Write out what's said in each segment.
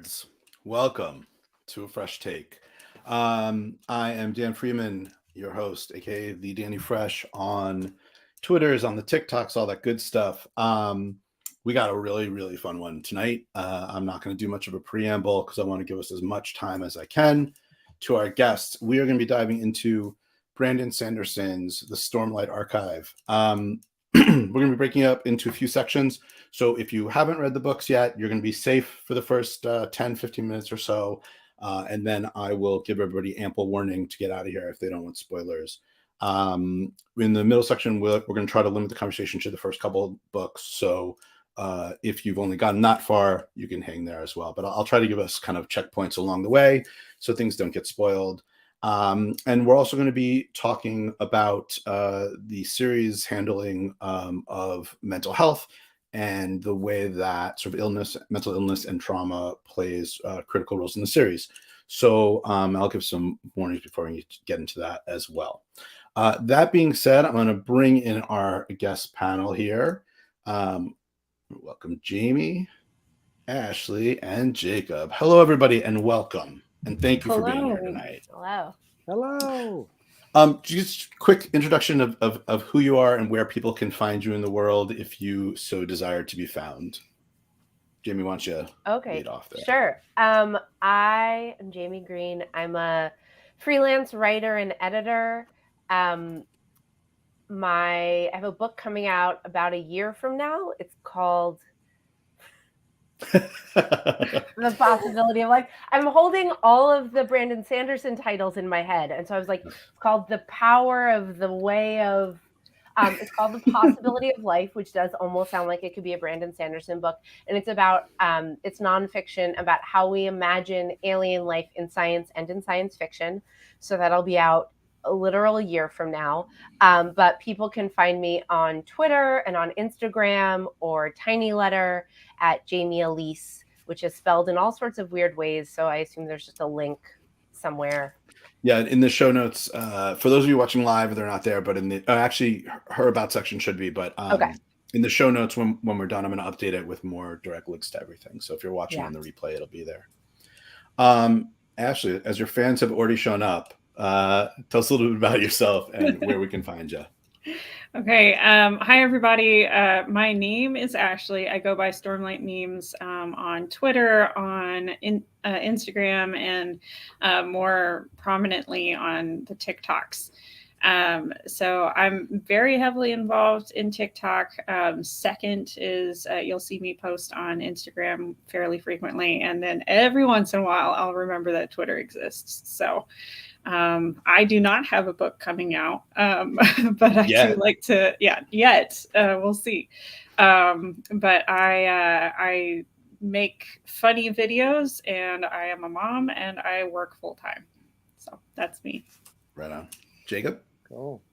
nerds, welcome to a fresh take. I am Dan Freeman, your host, aka the Danny Fresh on Twitters, on the TikToks, all that good stuff. We got a really fun one tonight. I'm not going to do much of a preamble because I want to give us as much time as I can to our guests. We are going to be diving into Brandon Sanderson's The Stormlight Archive. We're going to be breaking it up into a few sections. So if you haven't read the books yet, you're going to be safe for the first 10, 15 minutes or so. And then I will give everybody ample warning to get out of here if they don't want spoilers. In the middle section, we're going to try to limit the conversation to the first couple of books. So if you've only gotten that far, you can hang there as well. But I'll try to give us kind of checkpoints along the way so things don't get spoiled. And we're also going to be talking about the series handling of mental health and the way that sort of mental illness and trauma plays critical roles in the series. So I'll give some warnings before we get into that as well. That being said, I'm going to bring in our guest panel here. Welcome, Jamie, Ashley, and Jacob. Hello, everybody, and welcome. And thank you for being here tonight. Hello. Just quick introduction of who you are and where people can find you in the world if you so desire to be found. Jamie, why don't you lead off there? Sure. I am Jamie Green. I'm a freelance writer and editor. I have a book coming out about a year from now. It's called The Possibility of Life. I'm holding all of the Brandon Sanderson titles in my head. And so I was like, it's called The Power of the Way of, it's called The Possibility of Life, which does almost sound like it could be a Brandon Sanderson book. And it's about, it's nonfiction about how we imagine alien life in science and in science fiction. So that'll be out a literal year from now. But people can find me on Twitter and on Instagram or Tiny Letter at Jamie Elise, which is spelled in all sorts of weird ways. So I assume there's just a link somewhere. Yeah, in the show notes, for those of you watching live, they're not there, but in the actually her about section should be, but in the show notes when we're done, I'm going to update it with more direct links to everything. So if you're watching on the replay, it'll be there. Ashley, as your fans have already shown up, tell us a little bit about yourself and where we can find you. Okay. Hi, everybody. My name is Ashley. I go by Stormlight Memes on Twitter, on Instagram, and more prominently on the TikToks. So I'm very heavily involved in TikTok. Second is you'll see me post on Instagram fairly frequently. And then every once in a while, I'll remember that Twitter exists. So I do not have a book coming out, but I do like to, we'll see. But I make funny videos, and I am a mom, and I work full time. So that's me. Right on. Jacob? Cool.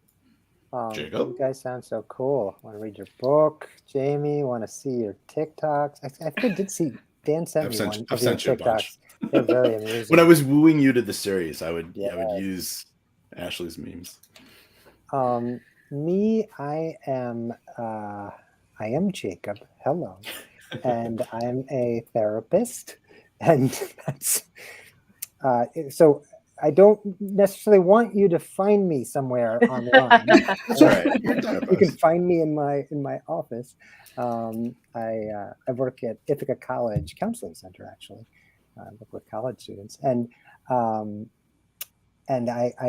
Jacob? You guys sound so cool. Want to read your book, Jamie? Want to see your TikToks? I think I did see Dan sent me one. I've sent you a bunch. They're very amusing. When I was wooing you to the series, I would use Ashley's memes. Me, I am Jacob. Hello, and I am a therapist, and that's so. I don't necessarily want you to find me somewhere online. That's all right. You can find me in my office. I work at Ithaca College Counseling Center, actually. I work with college students, and I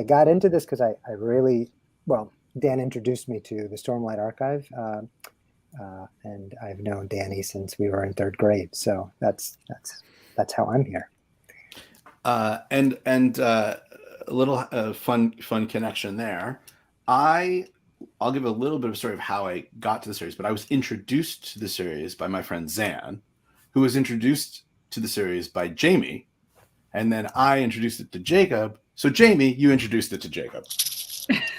got into this because I really, Dan introduced me to the Stormlight Archive, and I've known Danny since we were in third grade. So that's how I'm here. And a little fun connection there. I'll give a little bit of a story of how I got to the series, but I was introduced to the series by my friend Zan, who was introduced to the series by Jamie, and then I introduced it to Jacob. So Jamie, you introduced it to Jacob.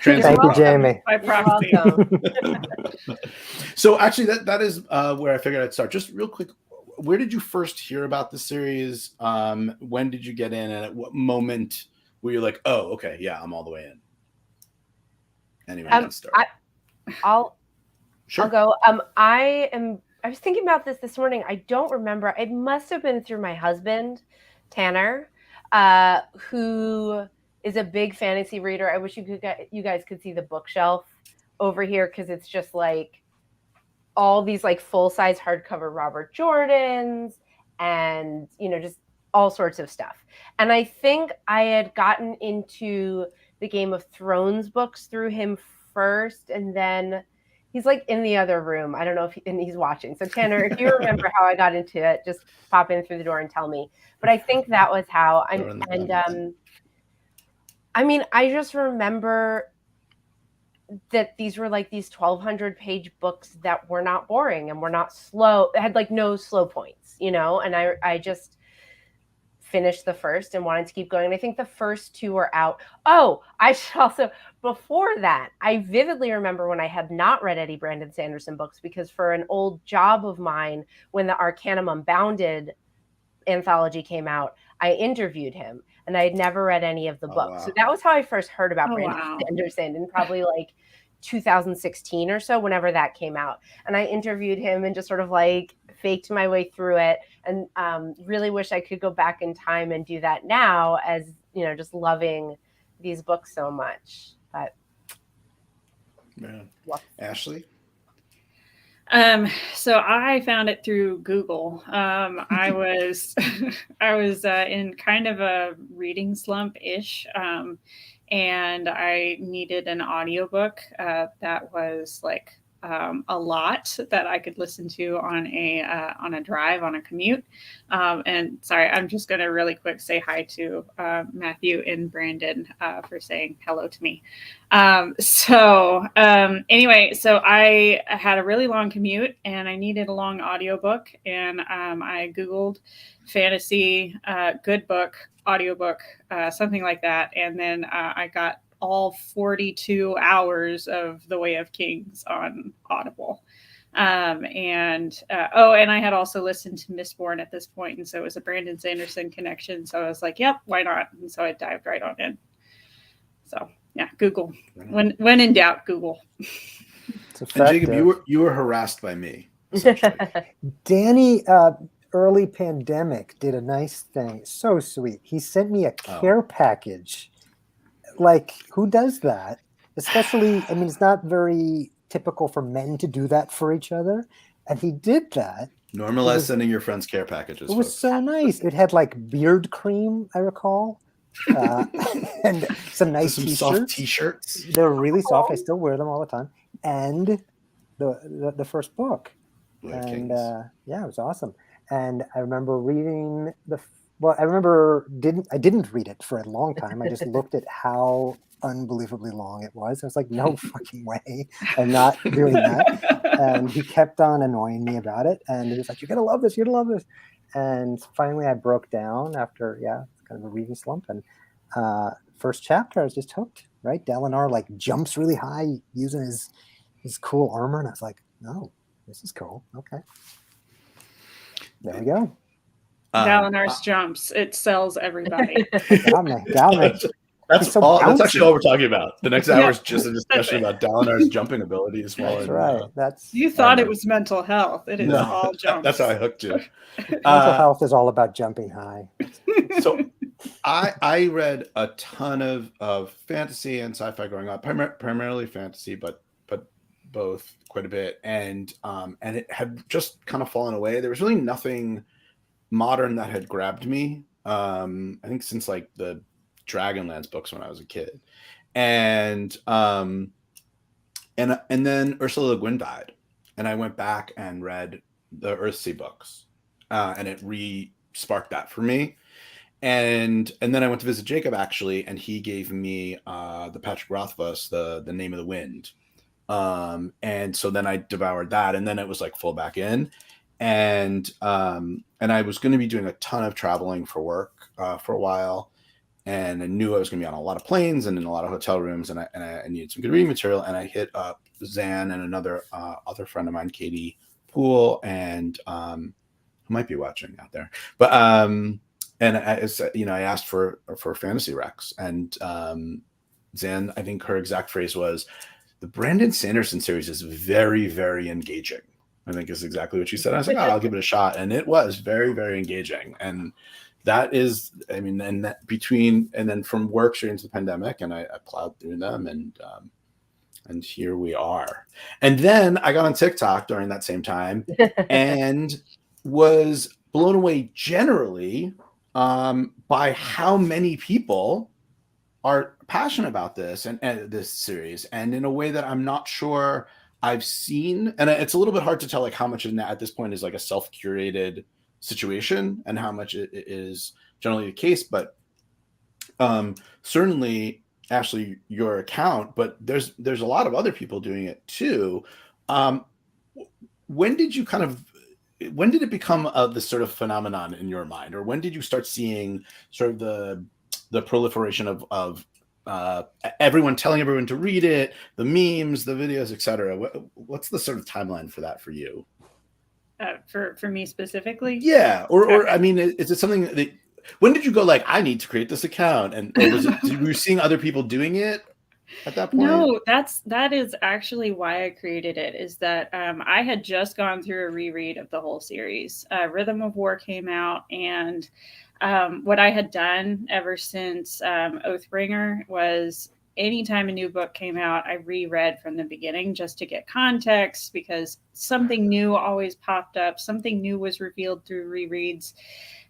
Thank you, Jamie. By proxy. So actually, that is where I figured I'd start. Just real quick, where did you first hear about the series? When did you get in, and at what moment were you like, "Oh, okay, yeah, I'm all the way in"? Anyway, let's start. I'll go. I I was thinking about this morning. I don't remember. It must have been through my husband, Tanner, who is a big fantasy reader. I wish you guys could see the bookshelf over here, because it's just like all these like full-size hardcover Robert Jordans and, you know, just all sorts of stuff. And I think I had gotten into the Game of Thrones books through him first, and then he's like in the other room. I don't know if and he's watching. So Tanner, if you remember how I got into it, just pop in through the door and tell me. But I think that was how I'm. And I mean, I just remember that these were like these 1,200 page books that were not boring and were not slow. It had like no slow points, you know. And I just finished the first and wanted to keep going. And I think the first two were out. Oh, I should also, before that, I vividly remember when I had not read any Brandon Sanderson books, because for an old job of mine, when the Arcanum Unbounded anthology came out, I interviewed him, and I had never read any of the books. Wow. So that was how I first heard about Brandon wow. Sanderson, in probably like 2016 or so, whenever that came out. And I interviewed him and just sort of like faked my way through it, and really wish I could go back in time and do that now, as, you know, just loving these books so much. But Man. Ashley? So I found it through Google. I was I was in kind of a reading slump ish, and I needed an audiobook that was like a lot that I could listen to on a drive, on a commute. And sorry, I'm just going to really quick say hi to Matthew and Brandon for saying hello to me. Anyway, so I had a really long commute and I needed a long audiobook, and I Googled fantasy, good book, audiobook, something like that. And then I got all 42 hours of The Way of Kings on Audible. And I had also listened to Mistborn at this point, and so it was a Brandon Sanderson connection. So I was like, yep, why not? And so I dived right on in. So yeah, Google. When in doubt, Google. And Jacob, you were harassed by me. Danny, early pandemic, did a nice thing. So sweet. He sent me a care package. Like, who does that? Especially, I mean, it's not very typical for men to do that for each other. And he did that. Normalize sending your friends care packages. It was so nice. It had like beard cream, I recall. And some nice some t-shirts. Soft t-shirts. They're really soft. I still wear them all the time. And the first book. And yeah, it was awesome. And I remember reading I didn't read it for a long time. I just looked at how unbelievably long it was. I was like, no fucking way. I'm not doing that. And he kept on annoying me about it. And he was like, you're going to love this. You're going to love this. And finally I broke down after, kind of a reading slump. And first chapter, I was just hooked, right? Dalinar like jumps really high using his cool armor. And I was like, no, this is cool. Okay. There we go. Dalinars jumps. It sells everybody. That's actually all we're talking about. The next hour is just a discussion about Dalinar's jumping abilities. That's right. You thought it was mental health. It is all jumps. That's how I hooked you. Mental health is all about jumping high. So I read a ton of fantasy and sci-fi growing up, primarily fantasy, but both quite a bit. And it had just kind of fallen away. There was really nothing modern that had grabbed me. I think since like the Dragonlance books when I was a kid, and then Ursula Le Guin died, and I went back and read the Earthsea books, and it re-sparked that for me. And then I went to visit Jacob actually, and he gave me the Patrick Rothfuss, the Name of the Wind, and so then I devoured that, and then it was like full back in. And I was going to be doing a ton of traveling for work for a while, and I knew I was going to be on a lot of planes and in a lot of hotel rooms, and I needed some good reading material. And I hit up Zan and another other friend of mine, Katie Poole, and who might be watching out there. But and I asked for fantasy recs, and Zan, I think her exact phrase was, "The Brandon Sanderson series is very, very engaging." I think is exactly what she said. I was like, oh, I'll give it a shot. And it was very, very engaging. And that is, I mean, and that between, and then from work straight into the pandemic, and I plowed through them, and here we are. And then I got on TikTok during that same time and was blown away generally by how many people are passionate about this and this series, and in a way that I'm not sure I've seen. And it's a little bit hard to tell like how much of that at this point is like a self-curated situation and how much it is generally the case. But certainly, Ashley, your account, but there's a lot of other people doing it too. When did it become this sort of phenomenon in your mind, or when did you start seeing sort of the proliferation of everyone telling everyone to read it, the memes, the videos, etc.? What's the sort of timeline for that for you? For me specifically? Yeah, or I mean, is it something that, when did you go like, I need to create this account, and or was it, were you seeing other people doing it at that point? No, that is actually why I created it, is that I had just gone through a reread of the whole series. Rhythm of War came out, and what I had done ever since Oathbringer was anytime a new book came out, I reread from the beginning just to get context, because something new always popped up, something new was revealed through rereads.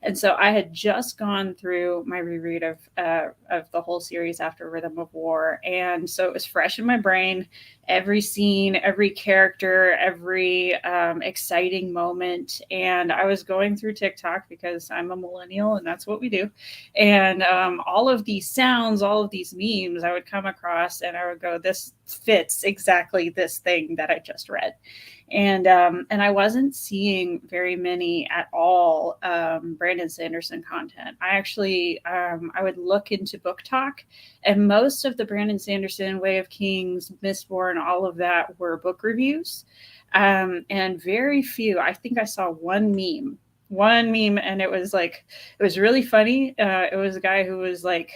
And so I had just gone through my reread of the whole series after Rhythm of War. And so it was fresh in my brain. Every scene, every character, every exciting moment. And I was going through TikTok because I'm a millennial and that's what we do. And all of these sounds, all of these memes I would come across, and I would go, this fits exactly this thing that I just read. And I wasn't seeing very many at all Brandon Sanderson content. I actually, I would look into Book Talk, and most of the Brandon Sanderson, Way of Kings, Mistborn, all of that were book reviews. And very few, I think I saw one meme, and it was like, it was really funny. It was a guy who was like,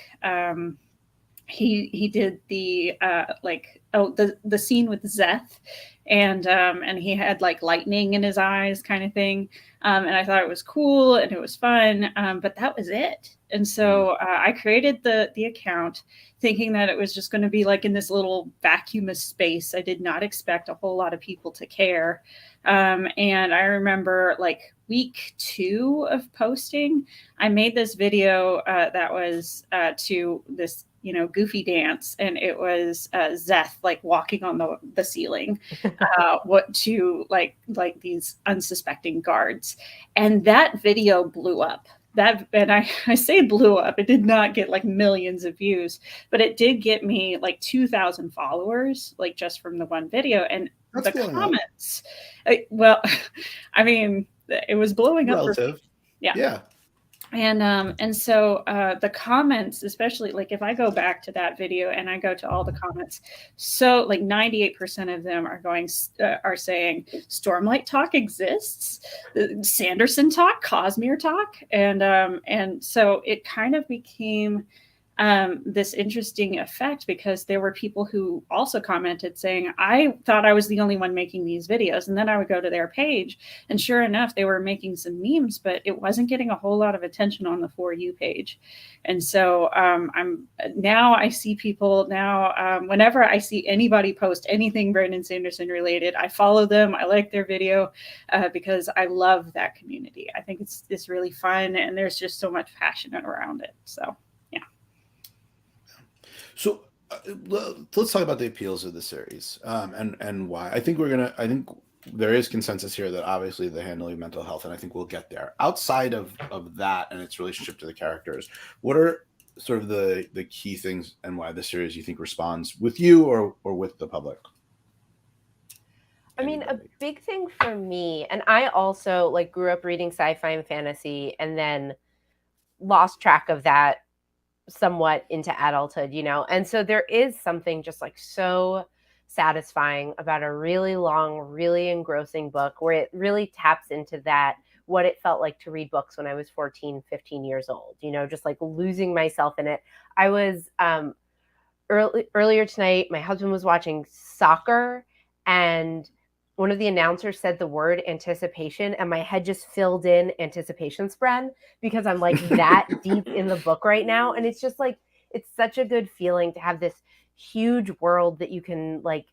he did the the scene with Zeth, and he had like lightning in his eyes kind of thing, and I thought it was cool and it was fun, but that was it. And so I created the account thinking that it was just going to be like in this little vacuumous space. I did not expect a whole lot of people to care, and I remember like week 2 of posting, I made this video that was to this goofy dance, and it was Zeth like walking on the ceiling what to like these unsuspecting guards, and that video blew up. And I say blew up, it did not get like millions of views, but it did get me like 2,000 followers, like just from the one video. And that's the comments, well, I mean, it was blowing up. Relative. Yeah. And so the comments, especially like if I go back to that video and I go to all the comments, so like 98% of them are saying Stormlight talk exists, Sanderson talk, Cosmere talk, and so it kind of became this interesting effect, because there were people who also commented saying, I thought I was the only one making these videos. And then I would go to their page, and sure enough, they were making some memes, but it wasn't getting a whole lot of attention on the For You page. And so I see people now, whenever I see anybody post anything Brandon Sanderson related, I follow them. I like their video because I love that community. I think it's really fun, and there's just so much passion around it. So. So let's talk about the appeals of the series and why. I think there is consensus here that obviously the handling of mental health, and I think we'll get there. Outside of that and its relationship to the characters, what are sort of the key things and why the series you think responds with you or with the public? I mean, a big thing for me, and I also like grew up reading sci-fi and fantasy, and then lost track of that somewhat into adulthood, and so there is something just like so satisfying about a really long, really engrossing book where it really taps into that, what it felt like to read books when I was 14, 15 years old, just like losing myself in it. I was earlier tonight, my husband was watching soccer, and one of the announcers said the word anticipation, and my head just filled in anticipation spread because I'm like that deep in the book right now. And it's just like, it's such a good feeling to have this huge world that you can like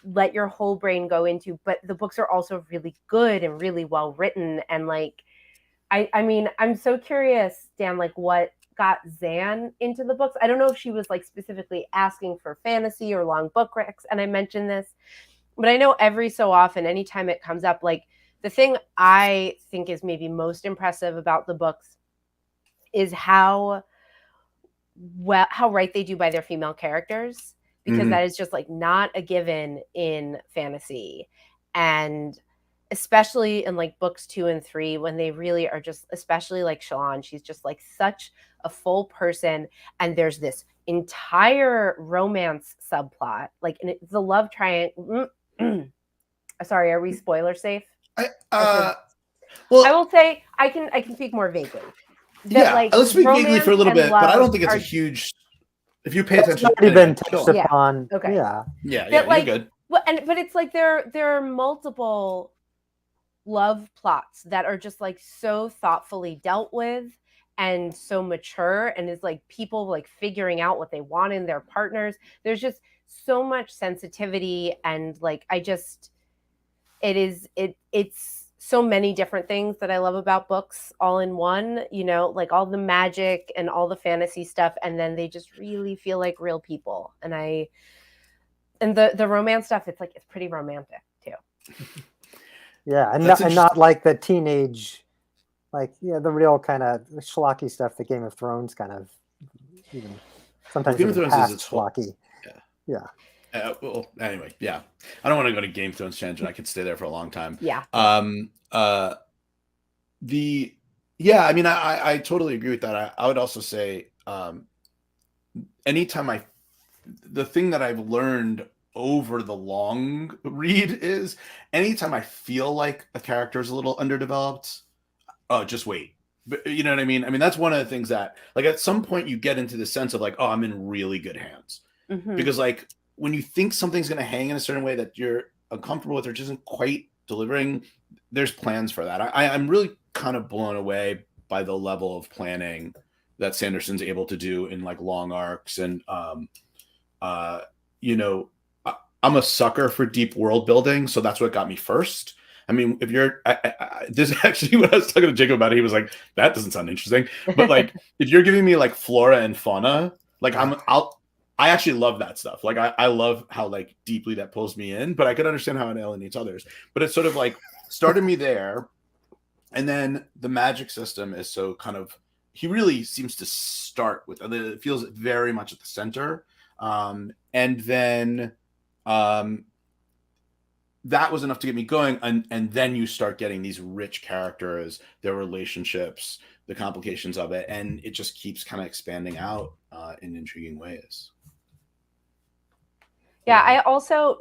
let your whole brain go into. But the books are also really good and really well written. And like, I mean, I'm so curious, Dan, like what got Zan into the books. I don't know if she was like specifically asking for fantasy or long book recs, and I mentioned this, but I know every so often, anytime it comes up, like the thing I think is maybe most impressive about the books is how right they do by their female characters, because that is just like not a given in fantasy. And especially in like books 2 and 3, when they really are just, especially like Shallan, she's just like such a full person, and there's this entire romance subplot, like, and it's the love triangle. Sorry, are we spoiler safe? Well, I will say I can speak more vaguely. Yeah, like, let's speak vaguely for a little bit, but I don't think it's are, a huge. If you pay It's attention, already been touched sure. upon. Okay. Yeah. like, you're good. Well, but it's like there are multiple love plots that are just like so thoughtfully dealt with and so mature, and is like people like figuring out what they want in their partners. There's just so much sensitivity, and like it's so many different things that I love about books all in one, you know, like all the magic and all the fantasy stuff, and then they just really feel like real people. And the romance stuff, it's like it's pretty romantic too. Yeah, and not like the teenage, like the real kind of schlocky stuff that Game of Thrones kind of even sometimes Game of Thrones past is schlocky. Yeah. Well, anyway, yeah. I don't want to go to Game of Thrones tangent. I could stay there for a long time. Yeah. I mean, I totally agree with that. I would also say, anytime the thing that I've learned over the long read is anytime I feel like a character is a little underdeveloped, just wait. But you know what I mean? I mean, that's one of the things that, like, at some point you get into the sense of like, oh, I'm in really good hands. Because like when you think something's going to hang in a certain way that you're uncomfortable with or just isn't quite delivering, there's plans for that. I'm really kind of blown away by the level of planning that Sanderson's able to do in like long arcs. And, you know, I'm a sucker for deep world building. So that's what got me first. I mean, if you're, this is actually what I was talking to Jacob about. He was like, that doesn't sound interesting. But like, if you're giving me like flora and fauna, like I actually love that stuff. Like I love how like deeply that pulls me in, but I could understand how it alienates others. But it's sort of like started me there. And then the magic system is so kind of, he really seems to start with, it feels very much at the center. And then that was enough to get me going. And then you start getting these rich characters, their relationships, the complications of it. And it just keeps kind of expanding out in intriguing ways. Yeah, I also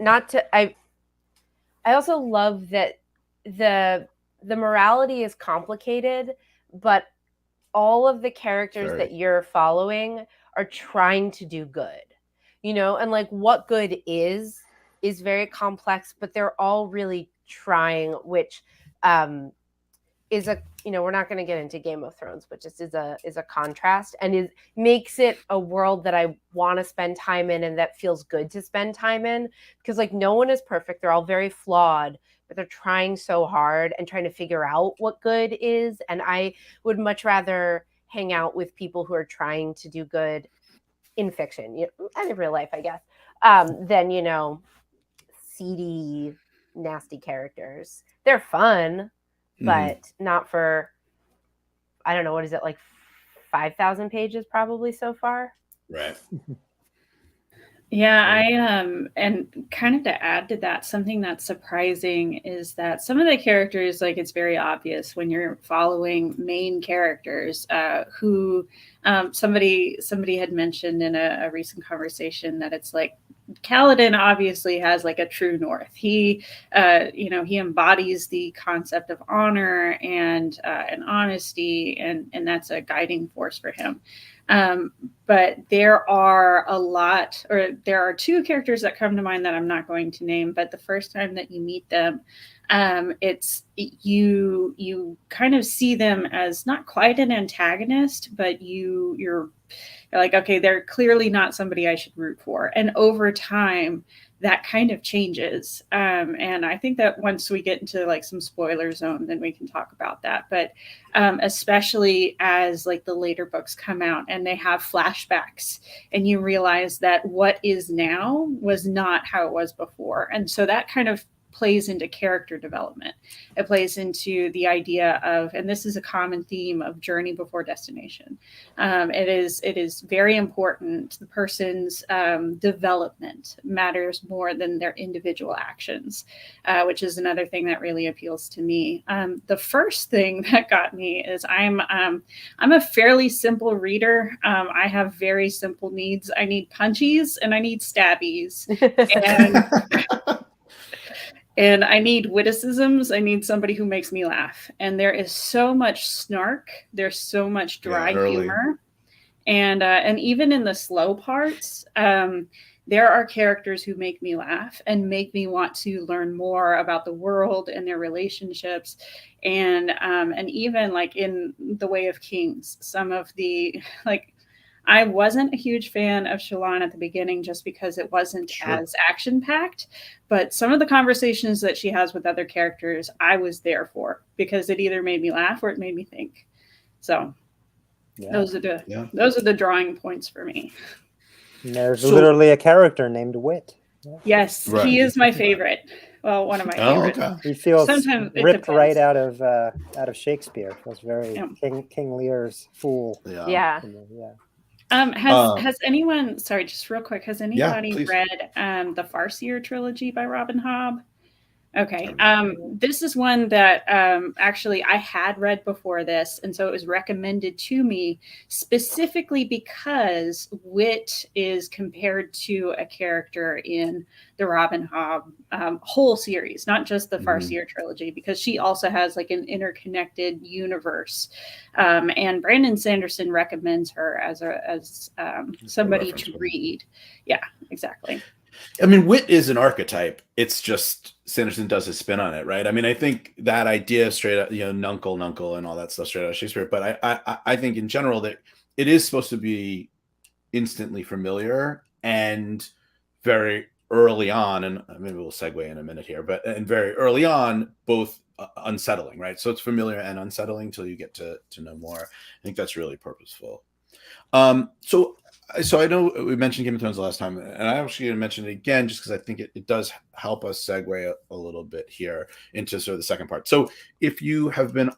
love that the morality is complicated, but all of the characters that you're following are trying to do good, you know, and like what good is very complex, but they're all really trying, which is a, you know, we're not going to get into Game of Thrones, but just is a contrast, and makes it a world that I want to spend time in and that feels good to spend time in, because like no one is perfect. They're all very flawed, but they're trying so hard and trying to figure out what good is. And I would much rather hang out with people who are trying to do good in fiction, you know, and in real life, I guess, than, you know, seedy, nasty characters. They're fun, but not for, I don't know, what is it, like 5,000 pages probably so far? Right. Yeah, and kind of to add to that, something that's surprising is that some of the characters, like it's very obvious when you're following main characters who somebody had mentioned in a recent conversation that it's like Kaladin obviously has like a true north. He, you know, he embodies the concept of honor and honesty, and that's a guiding force for him. But there are there are two characters that come to mind that I'm not going to name, but the first time that you meet them, you kind of see them as not quite an antagonist, but you're like, okay, they're clearly not somebody I should root for. And over time, that kind of changes. And I think that once we get into like some spoiler zone, then we can talk about that. But especially as like the later books come out and they have flashbacks and you realize that what is now was not how it was before. And so that kind of plays into character development. It plays into the idea of, and this is a common theme of journey before destination. It is very important. The person's development matters more than their individual actions, which is another thing that really appeals to me. The first thing that got me is I'm a fairly simple reader. I have very simple needs. I need punchies and I need stabbies. And I need witticisms. I need somebody who makes me laugh. And there is so much snark. There's so much dry humor. And even in the slow parts, there are characters who make me laugh and make me want to learn more about the world and their relationships. And even like in The Way of Kings, some of the like, I wasn't a huge fan of Shallan at the beginning just because it wasn't as action-packed, but some of the conversations that she has with other characters, I was there for because it either made me laugh or it made me think. So those are the drawing points for me. And there's literally a character named Wit. Yeah. Yes, he is my favorite. Well, one of my favorites. Okay. He feels Sometimes ripped right out of Shakespeare. Feels very King Lear's fool. Yeah. Has anyone, sorry, just real quick, has anybody read the Farseer trilogy by Robin Hobb? Okay. This is one that actually I had read before this, and so it was recommended to me specifically because Wit is compared to a character in the Robin Hobb whole series, not just the Farseer trilogy, because she also has like an interconnected universe. And Brandon Sanderson recommends her as somebody to read. Yeah, exactly. I mean, Wit is an archetype. It's just Sanderson does his spin on it, right? I mean, I think that idea straight up, nuncle, and all that stuff straight out of Shakespeare. But I think in general that it is supposed to be instantly familiar and very early on, and maybe we'll segue in a minute here, and very early on, both unsettling, right? So it's familiar and unsettling till you get to know more. I think that's really purposeful. So I know we mentioned Game of Thrones the last time, and I actually going to mention it again just because I think it does help us segue a little bit here into sort of the second part. So if you have been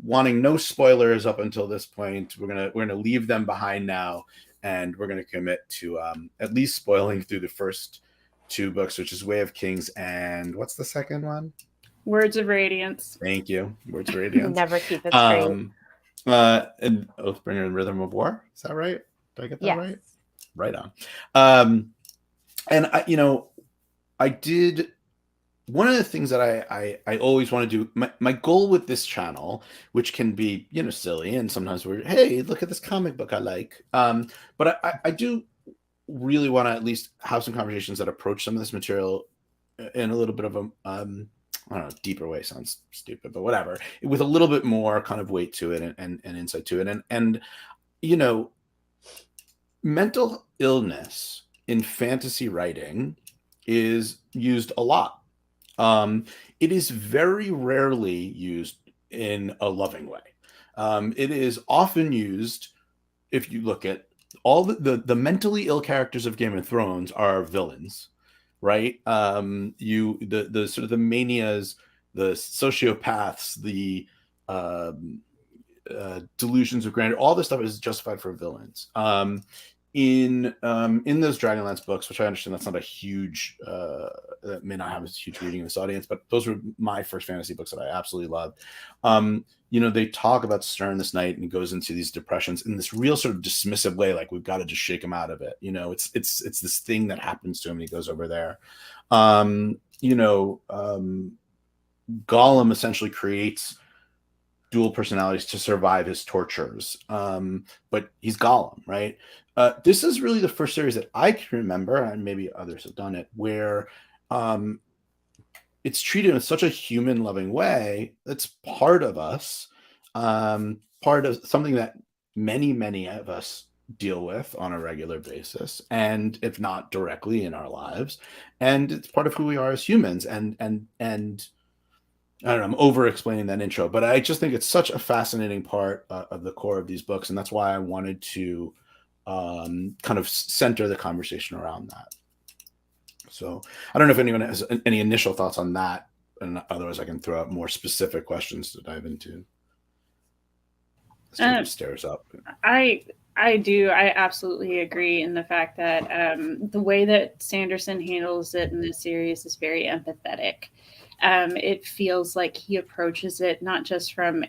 wanting no spoilers up until this point, we're gonna leave them behind now, and we're gonna commit to at least spoiling through the first two books, which is Way of Kings and what's the second one? Words of Radiance. Thank you. Words of Radiance. Never keep it straight. And Oathbringer and Rhythm of War. Is that right? Did I get that right? Right on. And I did one of the things that I always want to do. My goal with this channel, which can be silly, and sometimes we're hey, look at this comic book I like. But I do really want to at least have some conversations that approach some of this material in a little bit of a I don't know, deeper way sounds stupid, but whatever, with a little bit more kind of weight to it and insight to it. And mental illness in fantasy writing is used a lot. It is very rarely used in a loving way. It is often used, if you look at all the mentally ill characters of Game of Thrones are villains, right? The sort of the manias, the sociopaths, the delusions of grandeur, all this stuff is justified for villains. In those Dragonlance books, which I understand that's not a huge, that may not have a huge reading in this audience, but those were my first fantasy books that I absolutely loved. They talk about Stern this night, and he goes into these depressions in this real sort of dismissive way, like we've got to just shake him out of it. It's this thing that happens to him, and he goes over there. Gollum essentially creates dual personalities to survive his tortures. But he's Gollum, right? This is really the first series that I can remember, and maybe others have done it, where it's treated in such a human loving way that's part of us, part of something that many of us deal with on a regular basis, and if not directly in our lives, and it's part of who we are as humans. And I don't know, I'm over explaining that intro, but I just think it's such a fascinating part of the core of these books, and that's why I wanted to kind of center the conversation around that. So I don't know if anyone has any initial thoughts on that, and otherwise I can throw out more specific questions to dive into. Stares up. I do. I absolutely agree in the fact that the way that Sanderson handles it in this series is very empathetic. It feels like he approaches it not just from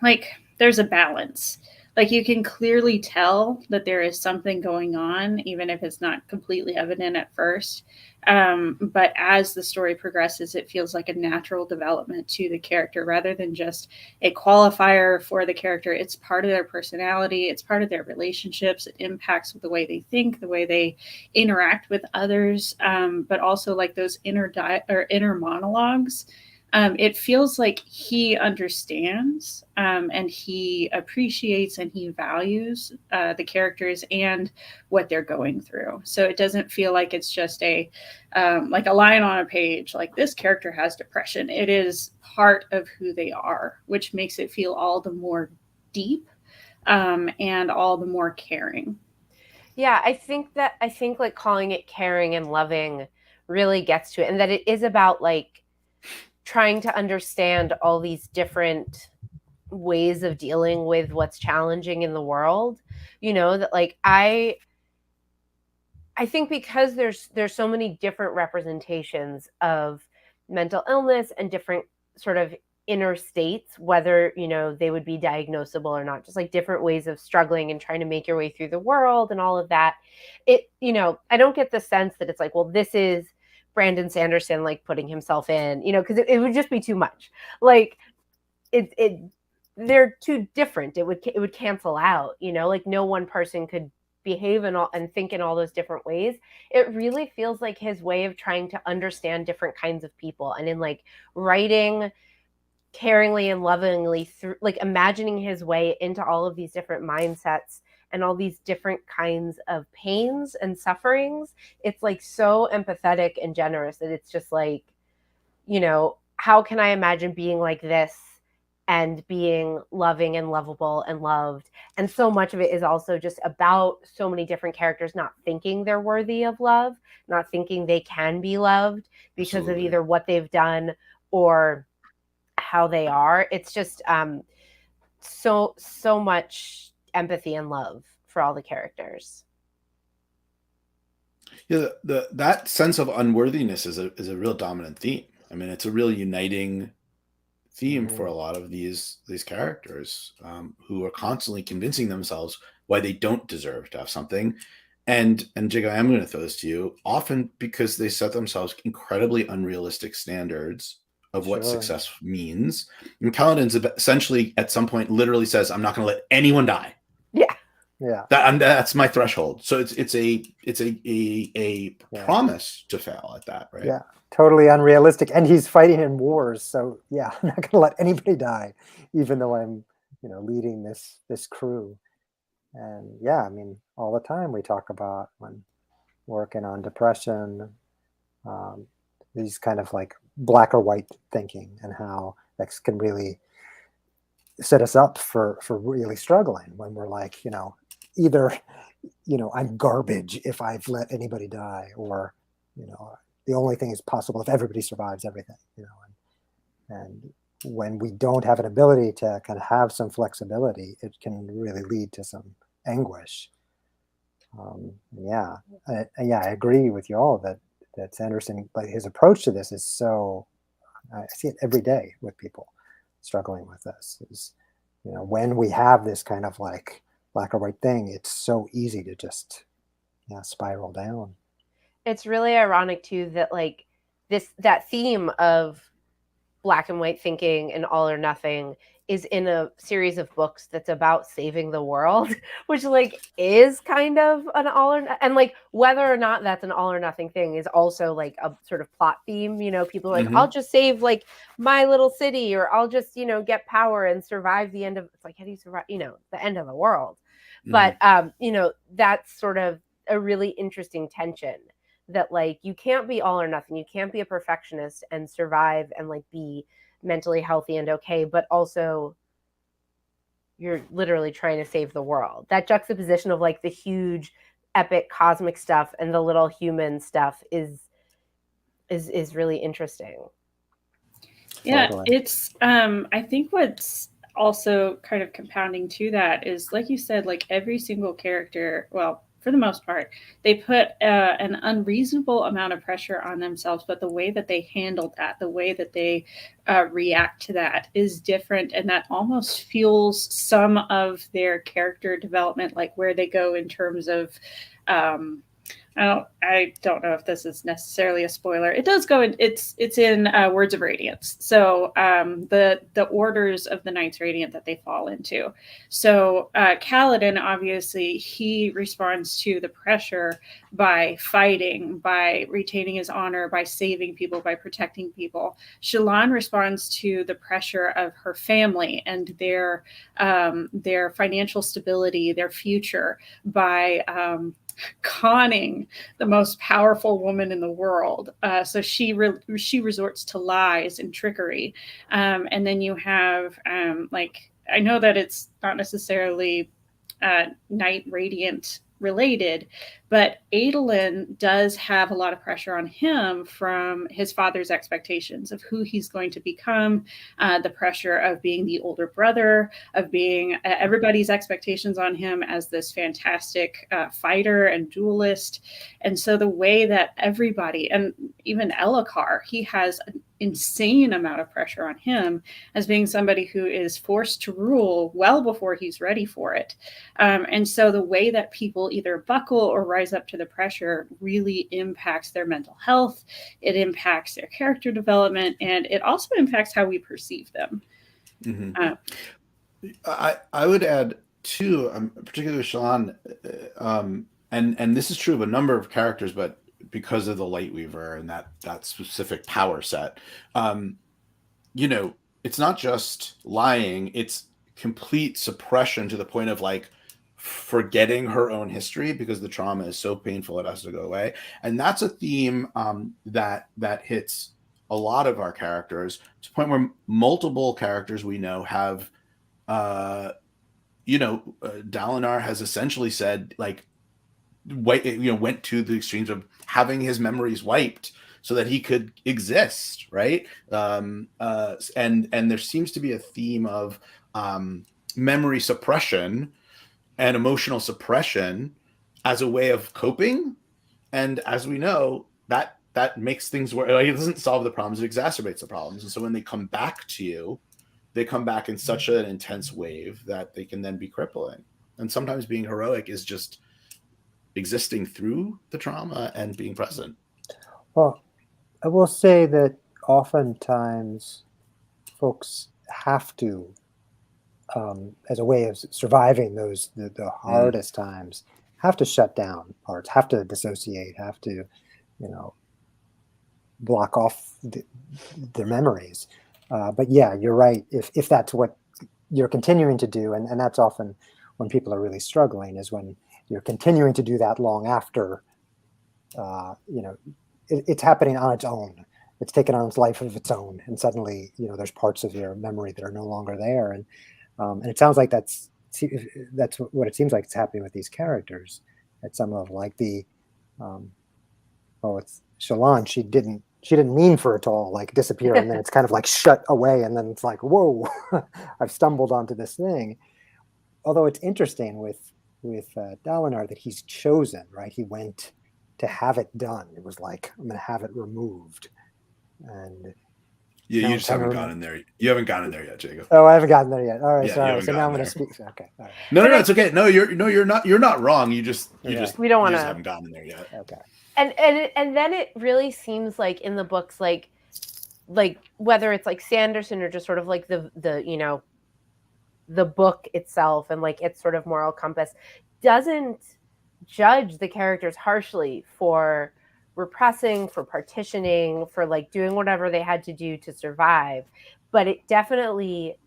like there's a balance. Like you can clearly tell that there is something going on, even if it's not completely evident at first. But as the story progresses, it feels like a natural development to the character rather than just a qualifier for the character. It's part of their personality. It's part of their relationships. It impacts the way they think, the way they interact with others, but also like those inner monologues. It feels like he understands and he appreciates and he values the characters and what they're going through. So it doesn't feel like it's just like a line on a page, like this character has depression. It is part of who they are, which makes it feel all the more deep and all the more caring. Yeah, I think like calling it caring and loving really gets to it, and that it is about like trying to understand all these different ways of dealing with what's challenging in the world. You know, that like I think because there's so many different representations of mental illness and different sort of inner states, whether, you know, they would be diagnosable or not, just like different ways of struggling and trying to make your way through the world and all of that. It, you know, I don't get the sense that it's like, well, this is Brandon Sanderson like putting himself in, you know, because it would just be too much. Like they're too different. It would cancel out, you know, like no one person could behave and think in all those different ways. It really feels like his way of trying to understand different kinds of people, and in like writing caringly and lovingly through, like imagining his way into all of these different mindsets and all these different kinds of pains and sufferings. It's like so empathetic and generous that it's just like, you know, how can I imagine being like this and being loving and lovable and loved? And so much of it is also just about so many different characters not thinking they're worthy of love, not thinking they can be loved because Absolutely. of either what they've done or how they are. It's just so much empathy and love for all the characters. Yeah, that sense of unworthiness is a real dominant theme. I mean, it's a real uniting theme for a lot of these characters who are constantly convincing themselves why they don't deserve to have something. And Jacob, I'm going to throw this to you, often because they set themselves incredibly unrealistic standards of what success means. And Kaladin's essentially at some point literally says, I'm not going to let anyone die. Yeah. That's my threshold. So it's a promise to fail at that, right? Yeah, totally unrealistic. And he's fighting in wars, so yeah, I'm not going to let anybody die, even though I'm, you know, leading this crew. And yeah, I mean, all the time we talk about when working on depression, these kind of like black or white thinking, and how that can really set us up for really struggling when we're like, you know, either, you know, I'm garbage if I've let anybody die, or, you know, the only thing is possible if everybody survives everything, you know. And when we don't have an ability to kind of have some flexibility, it can really lead to some anguish. I agree with you all that Sanderson, like his approach to this is so, I see it every day with people struggling with this, is, you know, when we have this kind of like black or white thing, it's so easy to just spiral down. It's really ironic too that like that theme of black and white thinking and all or nothing is in a series of books that's about saving the world, which like is kind of an all or and like whether or not that's an all or nothing thing is also like a sort of plot theme. You know, people are like, I'll just save like my little city, or I'll just, you know, get power and survive the end of, it's like, how do you survive, you know, the end of the world? But you know, that's sort of a really interesting tension, that like you can't be all or nothing. You can't be a perfectionist and survive and like be mentally healthy and okay, but also you're literally trying to save the world. That juxtaposition of like the huge epic cosmic stuff and the little human stuff is really interesting. Yeah, Totally. it's I think what's also kind of compounding to that is, like you said, like every single character, well, for the most part, they put an unreasonable amount of pressure on themselves, but the way that they handle that, the way that they react to that is different, and that almost fuels some of their character development, like where they go in terms of I don't know if this is necessarily a spoiler. It does go in. It's in Words of Radiance. So the orders of the Knights Radiant that they fall into. So Kaladin, obviously, he responds to the pressure by fighting, by retaining his honor, by saving people, by protecting people. Shallan responds to the pressure of her family and their financial stability, their future, by conning the most powerful woman in the world. So she resorts to lies and trickery. And then you have, like, I know that it's not necessarily Knight Radiant related, but Adolin does have a lot of pressure on him from his father's expectations of who he's going to become, the pressure of being the older brother, of being everybody's expectations on him as this fantastic fighter and duelist. And so the way that everybody, and even Elhokar, he has an insane amount of pressure on him as being somebody who is forced to rule well before he's ready for it. And so the way that people either buckle or rise up to the pressure really impacts their mental health. It impacts their character development, and it also impacts how we perceive them. I would add too, particularly with Shallan, and this is true of a number of characters, but because of the Lightweaver and that specific power set, you know, it's not just lying, it's complete suppression to the point of like forgetting her own history because the trauma is so painful it has to go away. And that's a theme that hits a lot of our characters, to the point where multiple characters we know have Dalinar has essentially said, like, went to the extremes of having his memories wiped so that he could exist, right? And there seems to be a theme of memory suppression and emotional suppression as a way of coping. And as we know, that makes things worse. Like, it doesn't solve the problems, it exacerbates the problems. And so when they come back to you, they come back in such an intense wave that they can then be crippling. And sometimes being heroic is just existing through the trauma and being present. Well, I will say that oftentimes folks have to, as a way of surviving the hardest times, have to shut down parts, have to dissociate, have to, block off their memories. But yeah, you're right. If that's what you're continuing to do, and that's often when people are really struggling, is when you're continuing to do that long after, it's happening on its own. It's taken on its life of its own, and suddenly, there's parts of your memory that are no longer there. And it sounds like that's what it seems like it's happening with these characters at some level. Like it's Shallan. She didn't mean for it to all like disappear, and then it's kind of like shut away, and then it's like, whoa, I've stumbled onto this thing. Although it's interesting with Dalinar that he's chosen, right? He went to have it done. It was like, I'm going to have it removed. And you just haven't gone in there. You haven't gotten in there yet, Jacob. Oh, I haven't gotten there yet. All right, yeah, sorry. So now I'm going to speak. Okay. All right. No, it's okay. No, you're not wrong. You just we don't want to. Haven't gotten in there yet. Okay. And then it really seems like in the books, like like whether it's like Sanderson or just sort of like the you know, the book itself and like its sort of moral compass doesn't judge the characters harshly for repressing, for partitioning, for like doing whatever they had to do to survive, but it definitely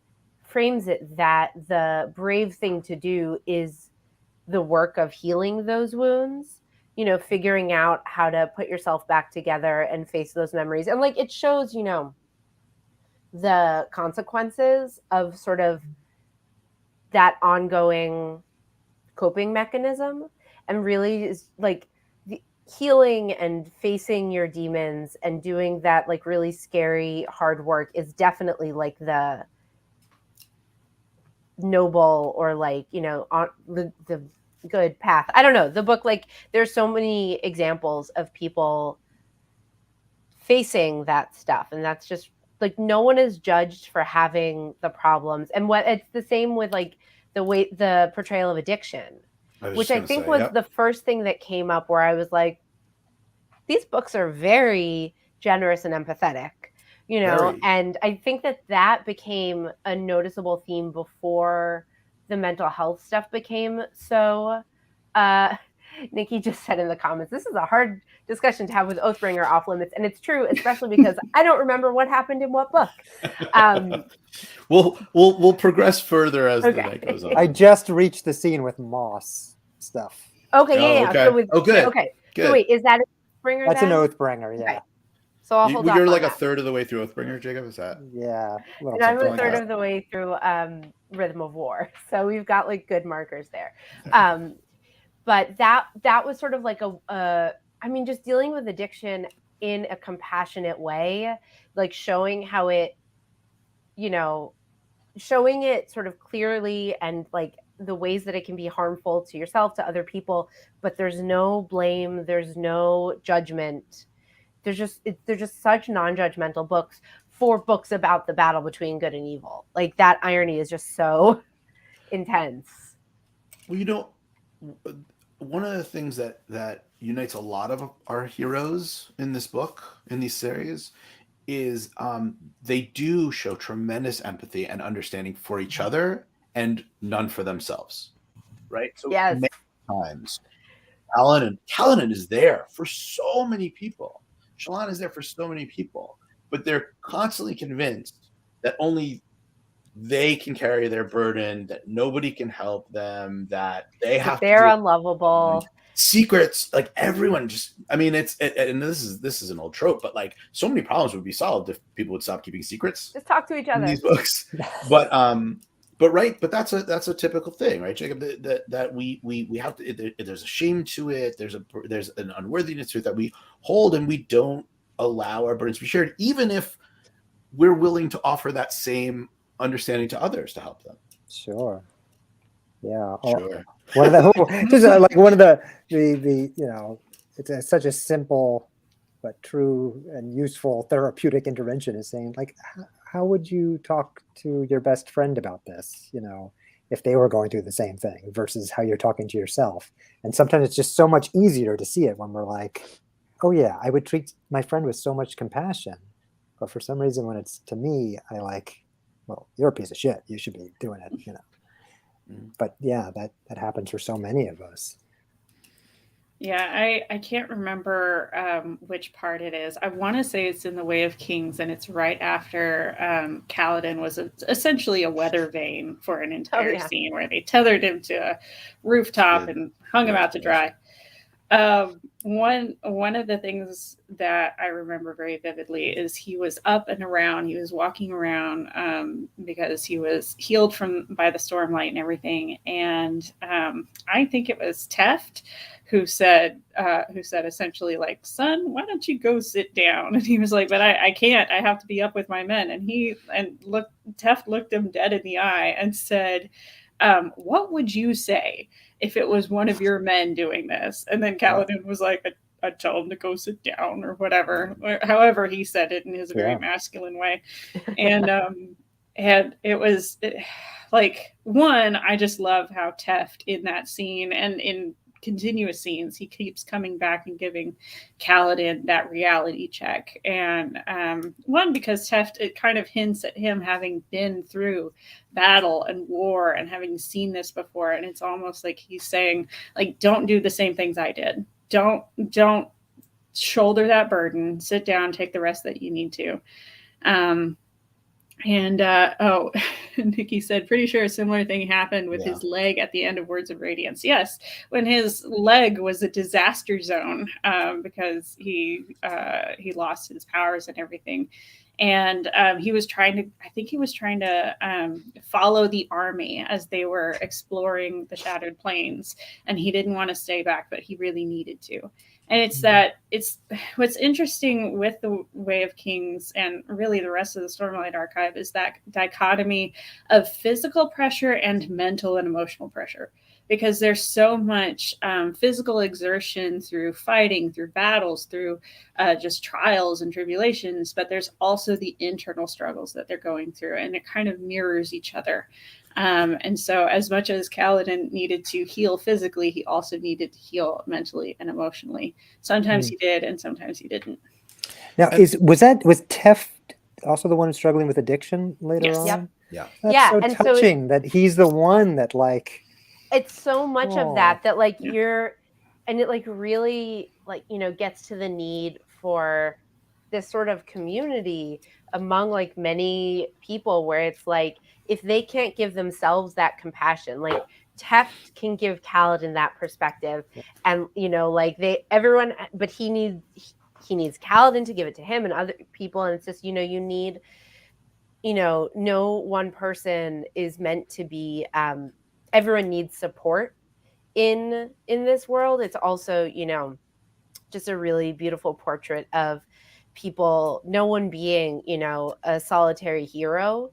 frames it that the brave thing to do is the work of healing those wounds, you know, figuring out how to put yourself back together and face those memories. And like it shows, you know, the consequences of sort of that ongoing coping mechanism, and really is like the healing and facing your demons and doing that like really scary hard work is definitely like the noble or like, you know, on the good path. I don't know, the book, like there's so many examples of people facing that stuff, and that's just like no one is judged for having the problems. And what it's the same with like the portrayal of addiction, which I think was the first thing that came up where I was like, these books are very generous and empathetic, you know. Very. And I think that became a noticeable theme before the mental health stuff became so Nikki just said in the comments, this is a hard discussion to have with Oathbringer off limits. And it's true, especially because I don't remember what happened in what book. We'll progress further as the night goes on. I just reached the scene with Moss stuff. Okay, yeah. Okay. So with, good. Okay. Good. So wait, is that Oathbringer? That's then? an Oathbringer, yeah. Okay. So I'll hold on. You're like a third of the way through Oathbringer, Jacob, is that? Yeah. And I'm a third of the way through Rhythm of War. So we've got like good markers there. But that was sort of like I mean, just dealing with addiction in a compassionate way, like showing how it, you know, showing it sort of clearly and like the ways that it can be harmful to yourself, to other people, but there's no blame, there's no judgment. They're just such non-judgmental books for books about the battle between good and evil. Like that irony is just so intense. Well, you know, one of the things that unites a lot of our heroes in this book, in these series, is they do show tremendous empathy and understanding for each other and none for themselves, right? So yes. Many times, Kaladin is there for so many people. Shallan is there for so many people, but they're constantly convinced that only they can carry their burden, that nobody can help them, that they're unlovable. Secrets, like everyone just, I mean, and this is an old trope, but like so many problems would be solved if people would stop keeping secrets. Just talk to each other in these books. But that's a typical thing, right, Jacob? That we have to. There's a shame to it. There's an unworthiness to it that we hold, and we don't allow our burdens to be shared, even if we're willing to offer that same understanding to others to help them. Sure. Yeah. Sure. One of the you know, it's such a simple but true and useful therapeutic intervention is saying, like, how would you talk to your best friend about this, you know, if they were going through the same thing versus how you're talking to yourself. And sometimes it's just so much easier to see it when we're like, oh yeah, I would treat my friend with so much compassion. But for some reason, when it's to me, I like, well, you're a piece of shit. You should be doing it, you know. But yeah, that happens for so many of us. Yeah, I can't remember which part it is. I want to say it's in The Way of Kings, and it's right after Kaladin was essentially a weather vane for an entire scene where they tethered him to a rooftop and hung him out to dry. One of the things that I remember very vividly is he was up and around. He was walking around because he was healed by the stormlight and everything. And I think it was Teft who said essentially, like, son, why don't you go sit down? And he was like, but I can't. I have to be up with my men. And Teft looked him dead in the eye and said, what would you say if it was one of your men doing this? And then Kaladin was like, I'd tell him to go sit down or whatever. However he said it in his very masculine way. And it was like, one, I just love how Teft in that scene and in continuous scenes, he keeps coming back and giving Kaladin that reality check. And one, because Teft, it kind of hints at him having been through battle and war and having seen this before. And it's almost like he's saying, like, don't do the same things I did. Don't shoulder that burden. Sit down, take the rest that you need to. Nikki said, pretty sure a similar thing happened with his leg at the end of Words of Radiance. Yes, when his leg was a disaster zone because he lost his powers and everything. And he was trying to follow the army as they were exploring the Shattered Plains. And he didn't want to stay back, but he really needed to. And it's what's interesting with the Way of Kings and really the rest of the Stormlight Archive is that dichotomy of physical pressure and mental and emotional pressure, because there's so much physical exertion through fighting, through battles, through just trials and tribulations, but there's also the internal struggles that they're going through, and it kind of mirrors each other. And so as much as Kaladin needed to heal physically, he also needed to heal mentally and emotionally. Sometimes he did, and sometimes he didn't. Now, was Teft also the one who's struggling with addiction later on? Yep. Yeah. That's so touching that he's the one that, like, it's so much of that like you're, and it like really like, you know, gets to the need for this sort of community among like many people where it's like, if they can't give themselves that compassion, like Teft can give Kaladin that perspective, and you know, like everyone, but he needs Kaladin to give it to him and other people, and it's just, you know, you need, you know, no one person is meant to be. Everyone needs support in this world. It's also, you know, just a really beautiful portrait of people, no one being, you know, a solitary hero.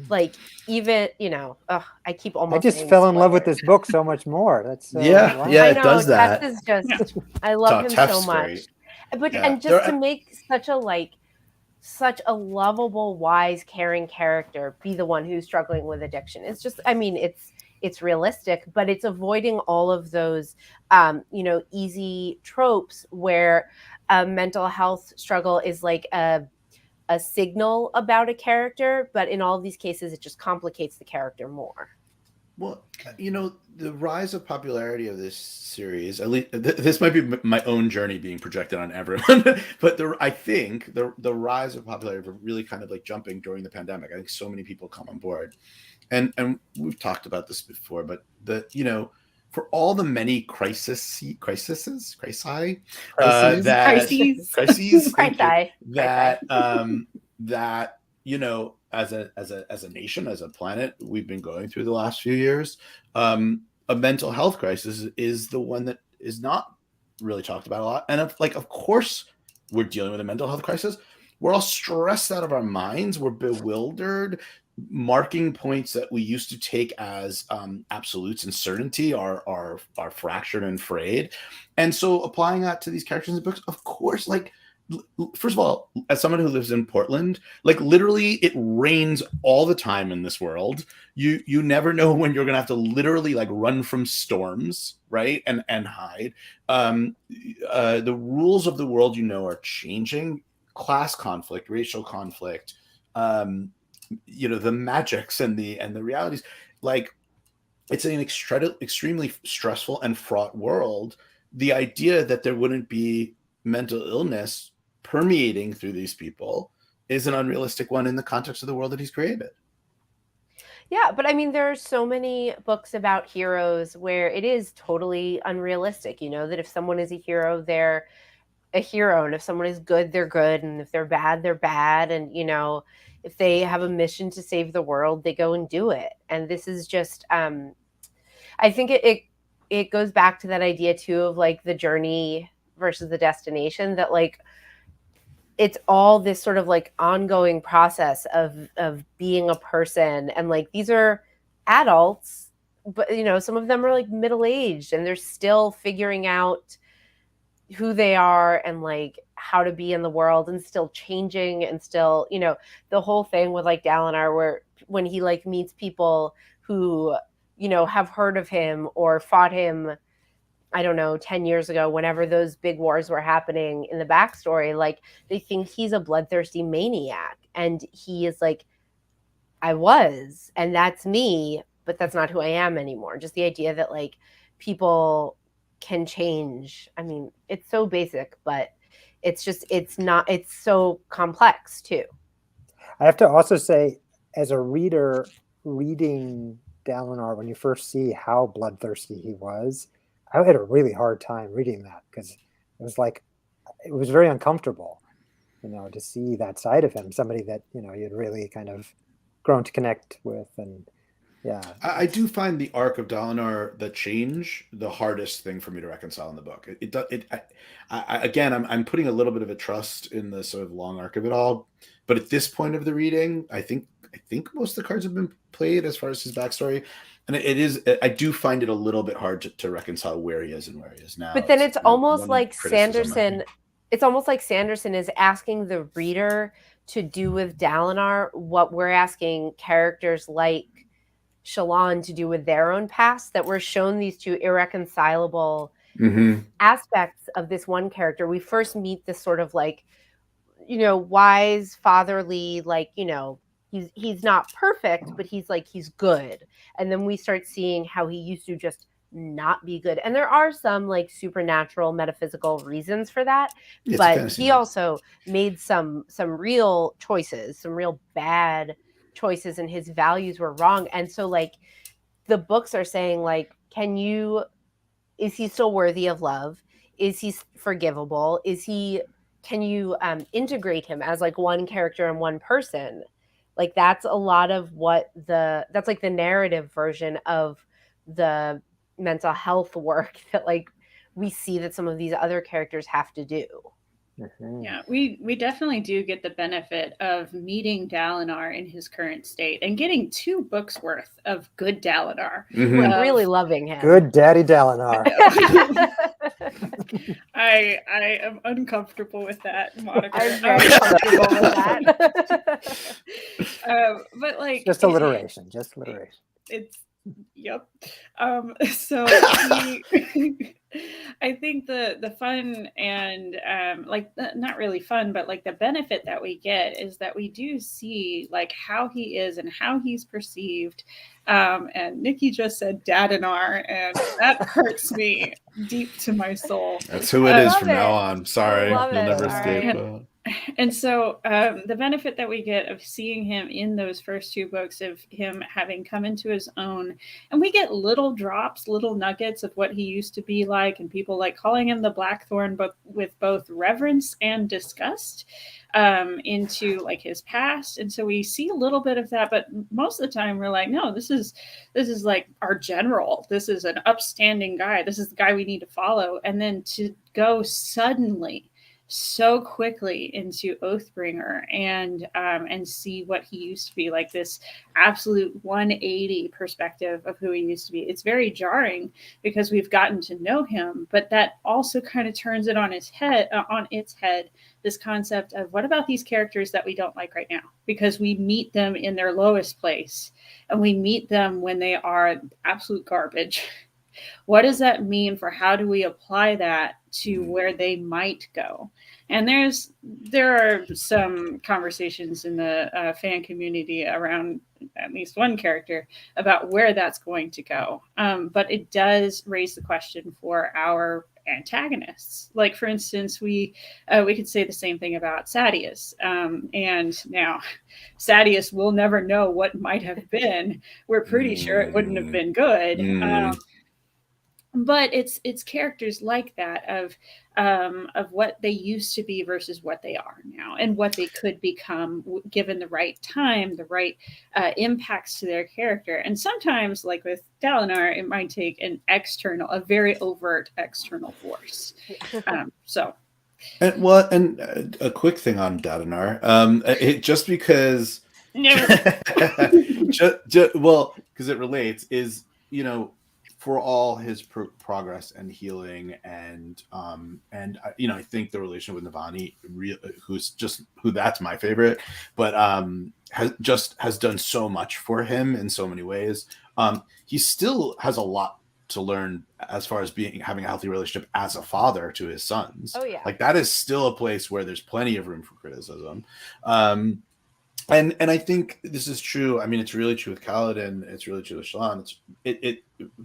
Like, even, you know, I keep almost. I just fell in love with this book so much more. That's wow. I know, it does that. Teft is just, I love him so much. Great. But and just to make such a lovable, wise, caring character be the one who's struggling with addiction. It's just, I mean, it's realistic, but it's avoiding all of those, you know, easy tropes where a mental health struggle is like a signal about a character, but in all of these cases, it just complicates the character more. Well, you know, the rise of popularity of this series, at least this might be my own journey being projected on everyone, but I think the rise of popularity really kind of like jumping during the pandemic. I think so many people come on board, and we've talked about this before, but you know, for all the many crises that you know, as a nation, as a planet, we've been going through the last few years. A mental health crisis is the one that is not really talked about a lot. And of course, we're dealing with a mental health crisis. We're all stressed out of our minds. We're bewildered. Marking points that we used to take as absolutes and certainty are fractured and frayed. And so applying that to these characters in the books, of course, like, first of all, as someone who lives in Portland, like literally it rains all the time in this world. You never know when you're gonna have to literally like run from storms, right? And hide. The rules of the world, you know, are changing. Class conflict, racial conflict, you know, the magics and the realities. Like, it's an extremely stressful and fraught world. The idea that there wouldn't be mental illness permeating through these people is an unrealistic one in the context of the world that he's created. Yeah, but I mean, there are so many books about heroes where it is totally unrealistic, you know, that if someone is a hero, they're a hero, and if someone is good, they're good, and if they're bad, they're bad, and, you know, if they have a mission to save the world, they go and do it. And this is just, I think it goes back to that idea too of like the journey versus the destination, that like it's all this sort of like ongoing process of being a person. And like, these are adults, but you know, some of them are like middle-aged and they're still figuring out who they are and like how to be in the world, and still changing, and still, you know, the whole thing with like Dalinar, where when he like meets people who, you know, have heard of him or fought him I don't know, 10 years ago, whenever those big wars were happening in the backstory, like they think he's a bloodthirsty maniac. And he is like, I was, and that's me, but that's not who I am anymore. Just the idea that like people can change. I mean, it's so basic, but it's so complex too. I have to also say, as a reader reading Dalinar, when you first see how bloodthirsty he was, I had a really hard time reading that because it was very uncomfortable, to see that side of him, somebody that, you'd really kind of grown to connect with. And yeah. I do find the Arc of Dalinar, the change, the hardest thing for me to reconcile in the book. I'm putting a little bit of a trust in the sort of long arc of it all, but at this point of the reading, I think most of the cards have been played as far as his backstory, and I do find it a little bit hard to reconcile where he is and where he is now. But then it's almost like Sanderson. It's almost like Sanderson is asking the reader to do with Dalinar what we're asking characters like Shallan to do with their own past, that we're shown these two irreconcilable aspects of this one character. We first meet this sort of like, wise, fatherly, like, he's not perfect, but he's good. And then we start seeing how he used to just not be good. And there are some like supernatural metaphysical reasons for that. But he also made some real choices, some real bad choices, and his values were wrong. And so like the books are saying like, is he still worthy of love? Is he forgivable? Can you integrate him as like one character and one person? Like that's a lot of that's like the narrative version of the mental health work that like we see that some of these other characters have to do. Yeah, we definitely do get the benefit of meeting Dalinar in his current state and getting 2 books worth of good Dalinar. Like really loving him. Good Daddy Dalinar. I am uncomfortable with that moniker. I'm very comfortable with that. But like just alliteration. It's yep. So I think the fun and not really fun, but like the benefit that we get is that we do see like how he is and how he's perceived. And Nikki just said Dalinar, and that hurts me deep to my soul. That's who it is from now on. Sorry, you'll never escape. And so the benefit that we get of seeing him in those first 2 books, of him having come into his own, and we get little drops, little nuggets of what he used to be like, and people like calling him the Blackthorn, but with both reverence and disgust into like his past. And so we see a little bit of that, but most of the time we're like, no, this is like our general. This is an upstanding guy. This is the guy we need to follow. And then to go suddenly so quickly into Oathbringer and see what he used to be, like this absolute 180 perspective of who he used to be. It's very jarring because we've gotten to know him, but that also kind of turns it on its head, this concept of what about these characters that we don't like right now? Because we meet them in their lowest place and we meet them when they are absolute garbage. What does that mean for how do we apply that to where they might go? And there are some conversations in the fan community around at least one character about where that's going to go. But it does raise the question for our antagonists. Like, for instance, we could say the same thing about Sadeas. And now Sadeas will never know what might have been. We're pretty sure it wouldn't have been good. But it's characters like that of what they used to be versus what they are now, and what they could become given the right time, the right impacts to their character. And sometimes, like with Dalinar, it might take a very overt external force. And a quick thing on Dalinar, just because, because it relates, is for all his progress and healing, and I think the relation with Navani, who that's my favorite, but has done so much for him in so many ways. He still has a lot to learn as far as having a healthy relationship as a father to his sons. Oh, yeah. Like that is still a place where there's plenty of room for criticism. And I think this is true. I mean, it's really true with Kaladin. It's really true with Shallan. It's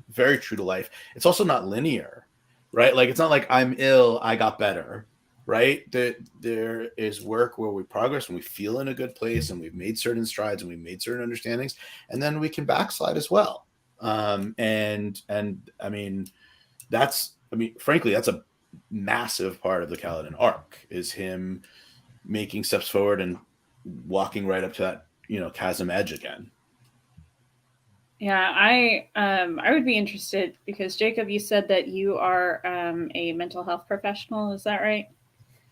very true to life. It's also not linear, right? Like it's not like I'm ill, I got better, right? There is work where we progress and we feel in a good place and we've made certain strides and we've made certain understandings, and then we can backslide as well. And I mean, frankly, that's a massive part of the Kaladin arc, is him making steps forward and walking right up to that, chasm edge again. Yeah, I would be interested because Jacob, you said that you are a mental health professional. Is that right?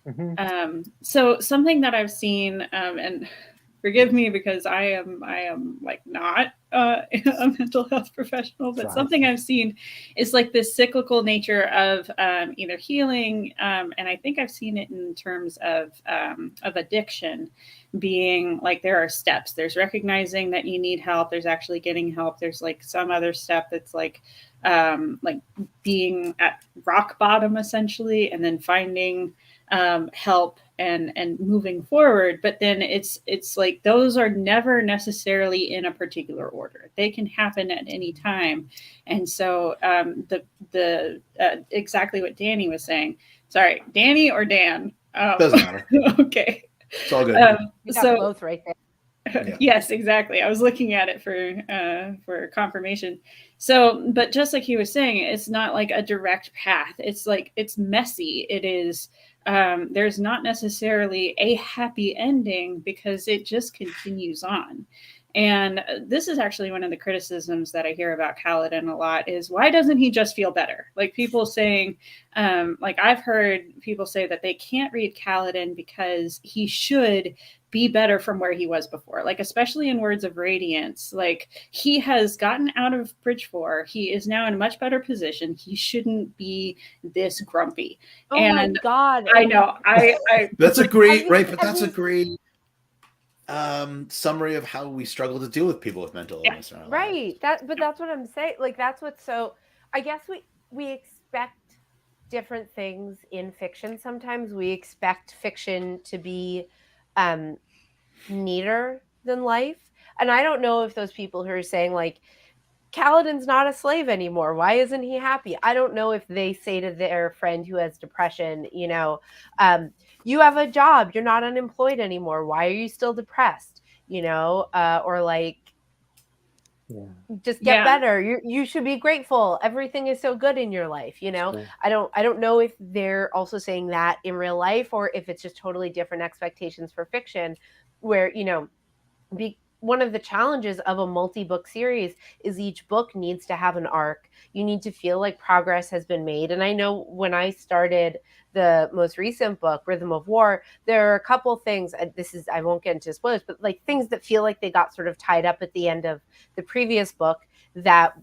Mm-hmm. So something that I've seen, and forgive me because I am like not a mental health professional, but something I've seen is like this cyclical nature of either healing, and I think I've seen it in terms of addiction, being like there are steps. There's recognizing that you need help. There's actually getting help. There's like some other step that's like being at rock bottom essentially, and then finding help and moving forward. But then it's like those are never necessarily in a particular order. They can happen at any time. And so the exactly what Danny was saying. Sorry, Danny or Dan? Doesn't matter. Okay. It's all good. You got So both right there. Yeah. Yes, exactly. I was looking at it for confirmation. So, but just like he was saying, it's not like a direct path. It's like, it's messy. It is, there's not necessarily a happy ending because it just continues on. And this is actually one of the criticisms that I hear about Kaladin a lot is, why doesn't he just feel better? Like people saying, like I've heard people say that they can't read Kaladin because he should be better from where he was before. Like, especially in Words of Radiance, like he has gotten out of Bridge 4. He is now in a much better position. He shouldn't be this grumpy. Oh and my God. I know. I that's a great, right. But that's a great summary of how we struggle to deal with people with mental illness in our right lives. but that's what I'm saying. Like that's what's so, I guess we expect different things in fiction. Sometimes we expect fiction to be neater than life, and I don't know if those people who are saying like Kaladin's not a slave anymore, why isn't he happy, I don't know if they say to their friend who has depression, you have a job, you're not unemployed anymore, why are you still depressed, or like, just get better, you should be grateful, everything is so good in your life. I don't know if they're also saying that in real life, or if it's just totally different expectations for fiction, where one of the challenges of a multi-book series is each book needs to have an arc. You need to feel like progress has been made. And I know when I started the most recent book, Rhythm of War, there are a couple things, I won't get into spoilers, but like things that feel like they got sort of tied up at the end of the previous book, that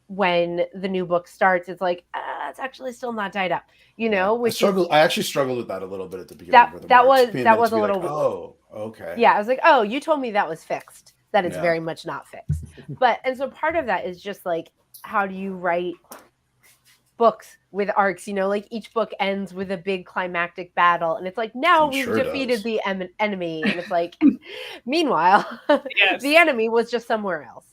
when the new book starts, it's like, it's actually still not tied up, which I actually struggled with that a little bit at the beginning. That was a little, like, oh, okay. Yeah, I was like, oh, you told me that was fixed. That is very much not fixed. And so part of that is just like, how do you write books with arcs? Like each book ends with a big climactic battle, and it's like, now we've defeated the enemy, and it's like, meanwhile, the enemy was just somewhere else,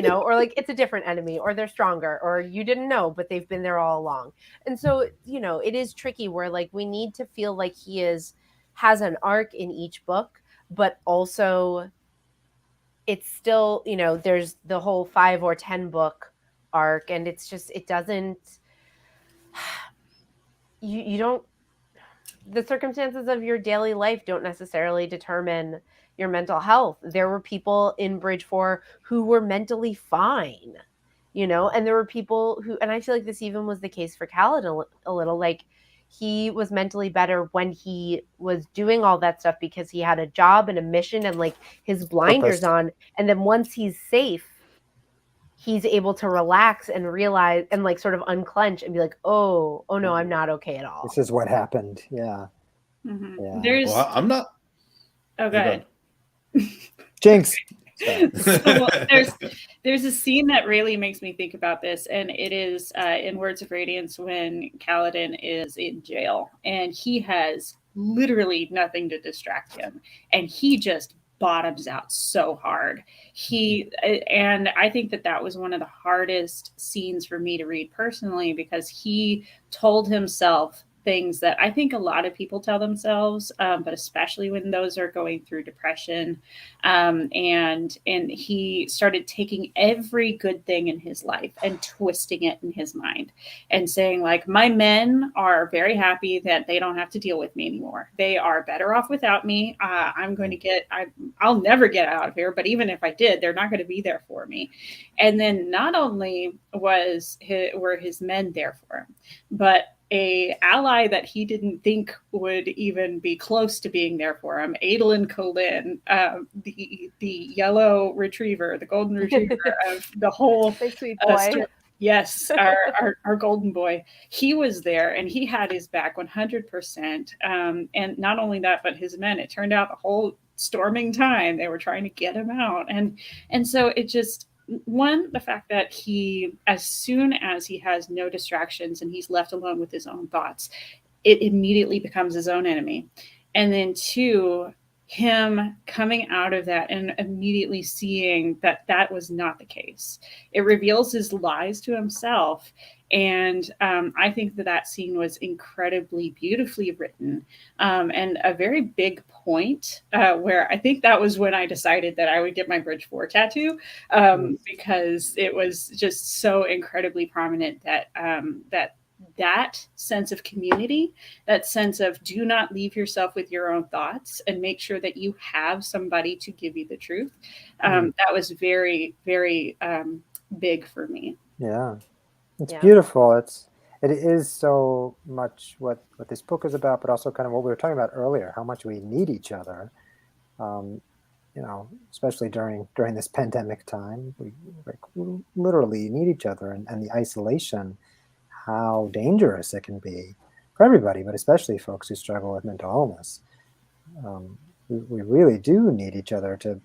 or like it's a different enemy, or they're stronger, or you didn't know, but they've been there all along. And so, it is tricky where like we need to feel like he has an arc in each book, but also it's still, there's the whole 5 or 10 book arc, and it's just, it doesn't, you don't, the circumstances of your daily life don't necessarily determine your mental health. There were people in Bridge 4 who were mentally fine, and there were people who, and I feel like this even was the case for Kaladin a little, like he was mentally better when he was doing all that stuff because he had a job and a mission and like his blinders on. And then once he's safe, he's able to relax and realize and like sort of unclench and be like, oh no, I'm not okay at all. This is what happened. Yeah. Mm-hmm. Yeah. I'm not. Oh, go ahead. Jinx. So there's a scene that really makes me think about this, and it is in Words of Radiance when Kaladin is in jail, and he has literally nothing to distract him, and he just bottoms out so hard. And I think that was one of the hardest scenes for me to read personally, because he told himself things that I think a lot of people tell themselves, but especially when those are going through depression. And he started taking every good thing in his life and twisting it in his mind and saying, like, my men are very happy that they don't have to deal with me anymore. They are better off without me. I'll never get out of here, but even if I did, they're not going to be there for me. And then not only were his men there for him, but a ally that he didn't think would even be close to being there for him, Adolin Colin, the yellow retriever, the golden retriever of the whole sweet boy. Yes, our golden boy. He was there, and he had his back 100%. And not only that, but his men. It turned out the whole storming time they were trying to get him out, and so it just. One, the fact that he, as soon as he has no distractions and he's left alone with his own thoughts, it immediately becomes his own enemy. And then two, him coming out of that and immediately seeing that was not the case. It reveals his lies to himself. And I think that scene was incredibly beautifully written, and a very big point where I think that was when I decided that I would get my Bridge 4 tattoo, because it was just so incredibly prominent that sense of community, that sense of do not leave yourself with your own thoughts and make sure that you have somebody to give you the truth. That was very, very big for me. Yeah. It's beautiful. It is so much what this book is about, but also kind of what we were talking about earlier, how much we need each other. Especially during this pandemic time, we literally need each other, and the isolation, how dangerous it can be for everybody, but especially folks who struggle with mental illness. We really do need each other to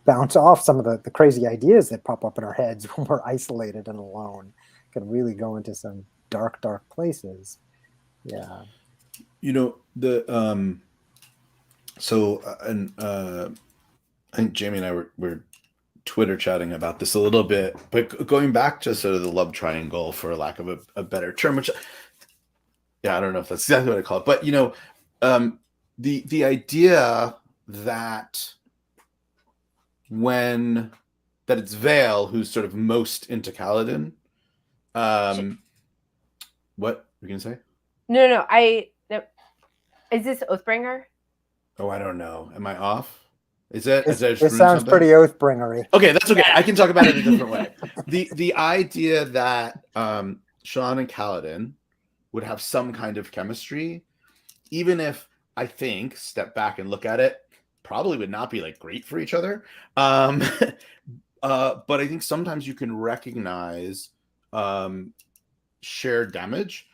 bounce off some of the crazy ideas that pop up in our heads when we're isolated and alone. Can really go into some dark places. Yeah. I think Jamie and I were Twitter chatting about this a little bit, but going back to sort of the love triangle, for lack of a better term, which, I don't know if that's exactly what I call it, but the idea that that it's Vale who's sort of most into Kaladin. What were you gonna say? No. Is this Oathbringer? Oh, I don't know. Am I off? Is it? This sounds pretty Oathbringery. Okay, that's okay. I can talk about it a different way. The idea that Shallan and Kaladin would have some kind of chemistry, even if I think step back and look at it, probably would not be like great for each other. But I think sometimes you can recognize shared damage.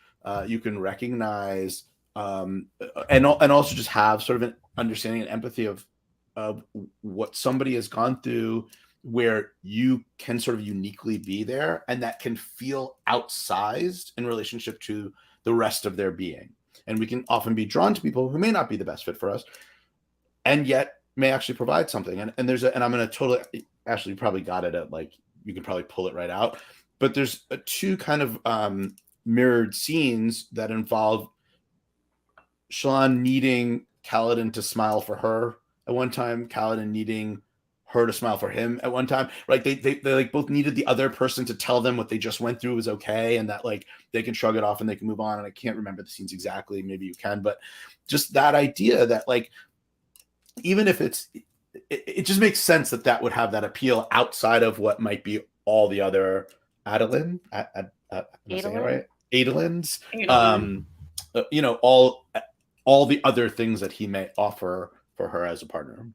You can recognize and also just have sort of an understanding and empathy of what somebody has gone through, where you can sort of uniquely be there, and that can feel outsized in relationship to the rest of their being. And we can often be drawn to people who may not be the best fit for us, and yet may actually provide something. And I'm going to totally, Ashley, you probably got it at, like, you can probably pull it right out. But there's two kind of mirrored scenes that involve Shallan needing Kaladin to smile for her at one time, Kaladin needing her to smile for him at one time. Right? They like both needed the other person to tell them what they just went through was okay, and that like they can shrug it off and they can move on. And I can't remember the scenes exactly. Maybe you can, but just that idea that, like, even if it just makes sense that would have that appeal outside of what might be all the other Adolin. Am I saying it right? Adolins. All the other things that he may offer for her as a partner.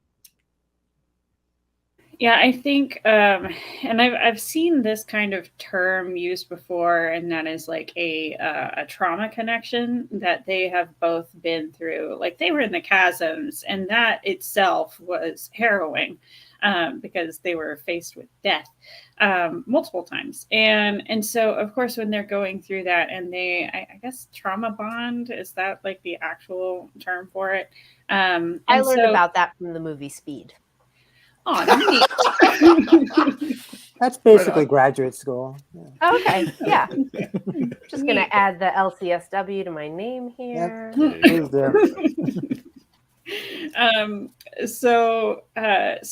Yeah, I think, and I've seen this kind of term used before, and that is like a trauma connection that they have both been through. Like, they were in the chasms, and that itself was harrowing. because they were faced with death multiple times. And so, of course, when they're going through that, and I guess trauma bond, is that like the actual term for it? I learned about that from the movie Speed. Oh, That's basically graduate school. Yeah. Okay, yeah. Just gonna add the LCSW to my name here. Yep. Please do. So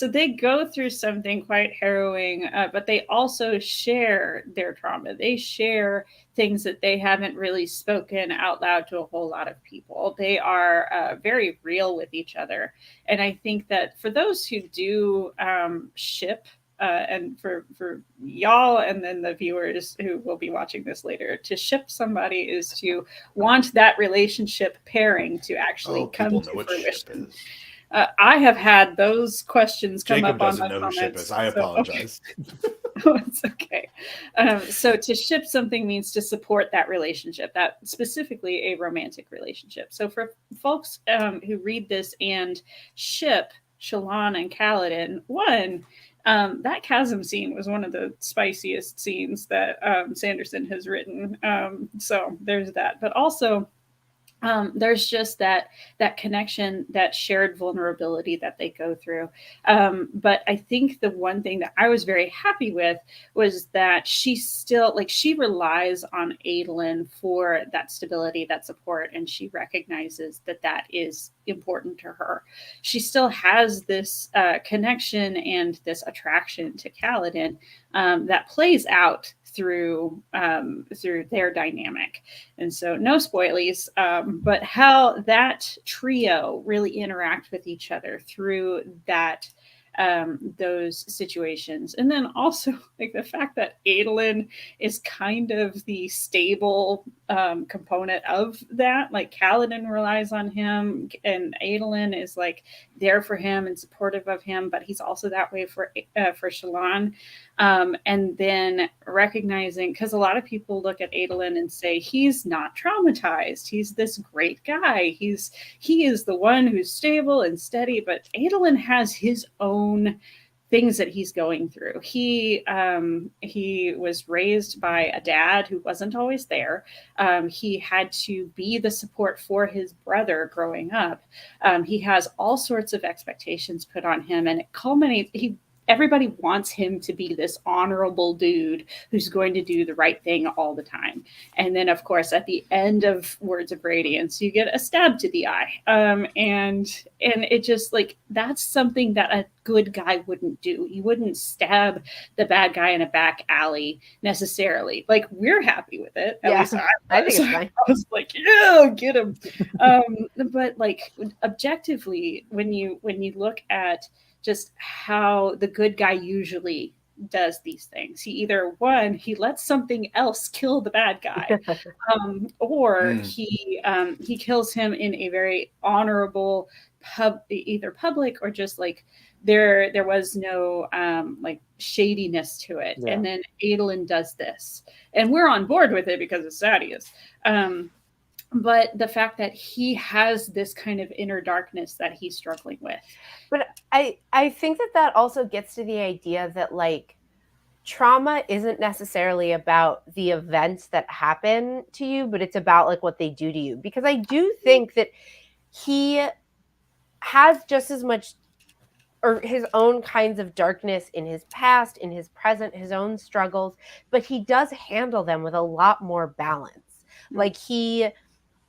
they go through something quite harrowing, but they also share their trauma. They share things that they haven't really spoken out loud to a whole lot of people. They are very real with each other. And I think that for those who do ship, and for y'all and then the viewers who will be watching this later, to ship somebody is to want that relationship pairing to actually come to fruition. I have had those questions come Jacob up on my doesn't know who ship comments. is. I apologize. It's okay. So to ship something means to support that relationship, that specifically a romantic relationship. So for folks who read this and ship Shallan and Kaladin, that chasm scene was one of the spiciest scenes that Sanderson has written. So there's that. But also, there's just that connection, that shared vulnerability that they go through. But I think the one thing that I was very happy with was that she still, she relies on Adolin for that stability, that support, and she recognizes that is important to her. She still has this connection and this attraction to Kaladin that plays out through their dynamic. And so no spoilies, but how that trio really interact with each other through that those situations. And then also the fact that Adolin is kind of the stable component of that. Kaladin relies on him, and Adolin is there for him and supportive of him, but he's also that way for Shallan. And then recognizing, because a lot of people look at Adolin and say he's not traumatized, he's this great guy, he is the one who's stable and steady, but Adolin has his own things that he's going through. He was raised by a dad who wasn't always there. He had to be the support for his brother growing up. He has all sorts of expectations put on him, and it culminates. Everybody wants him to be this honorable dude who's going to do the right thing all the time. And then, of course, at the end of Words of Radiance, you get a stab to the eye. And it just that's something that a good guy wouldn't do. He wouldn't stab the bad guy in a back alley necessarily. We're happy with it. At least I think it's fine. I was yeah, get him. But objectively, when you look at just how the good guy usually does these things, he either he lets something else kill the bad guy, or he kills him in a very honorable either public or just there was no shadiness to it. Yeah. And then Adolin does this, and we're on board with it because of Sadeas. But the fact that he has this kind of inner darkness that he's struggling with. But I think that also gets to the idea that trauma isn't necessarily about the events that happen to you, but it's about what they do to you. Because I do think that he has just as much, or his own kinds of darkness in his past, in his present, his own struggles, but he does handle them with a lot more balance. He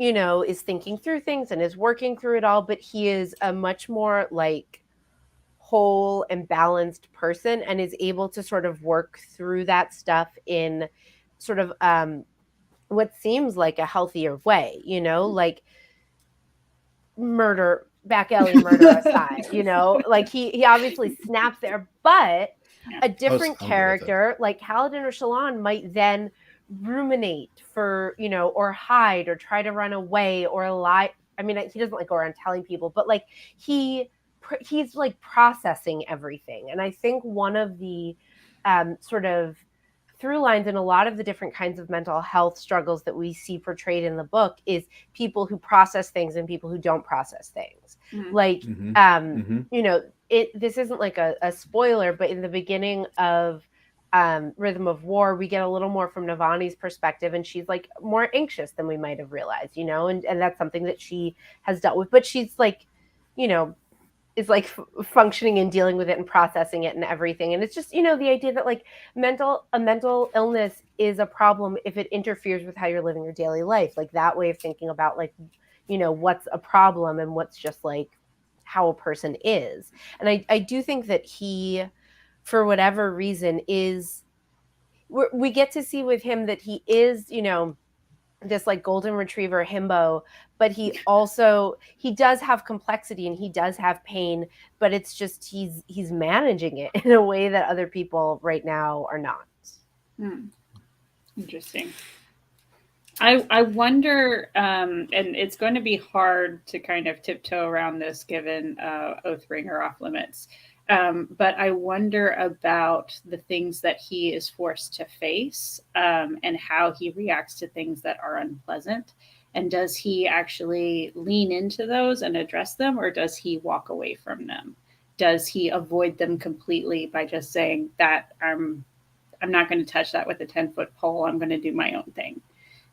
is thinking through things and is working through it all, but he is a much more whole and balanced person and is able to sort of work through that stuff in sort of what seems like a healthier way, murder, back alley murder aside, he obviously snaps there, but a different character like Kaladin or Shallan might then ruminate for, or hide or try to run away or lie. I mean, he doesn't go around telling people, but he's processing everything. And I think one of the sort of through lines in a lot of the different kinds of mental health struggles that we see portrayed in the book is people who process things and people who don't process things. this isn't like a spoiler, but in the beginning of Rhythm of War, we get a little more from Navani's perspective, and she's like more anxious than we might have realized, and that's something that she has dealt with, but she's like, is like functioning and dealing with it and processing it and everything. And it's just, the idea that like a mental illness is a problem if it interferes with how you're living your daily life. Like that way of thinking about like, what's a problem and what's just like how a person is. And I do think that he, for whatever reason, we get to see with him that he is, this like golden retriever himbo, but he does have complexity and he does have pain, but it's just he's managing it in a way that other people right now are not. Interesting. I wonder, and it's going to be hard to kind of tiptoe around this given Oathbringer off limits. But I wonder about the things that he is forced to face and how he reacts to things that are unpleasant. And does he actually lean into those and address them, or does he walk away from them? Does he avoid them completely by just saying that I'm not going to touch that with a 10-foot pole. I'm going to do my own thing.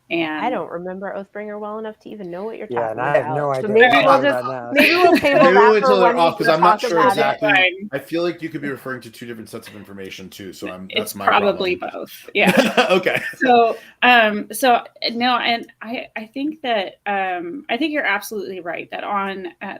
And I don't remember Oathbringer well enough to even know what you're talking about. Yeah, and I have no idea. So maybe we'll table Maybe that we'll wait for till they're when off, we because I'm not talk sure about exactly. Fine. I feel like you could be referring to two different sets of information too. So that's it's my probably problem. both. Yeah. Okay. So no, and I think that I think you're absolutely right that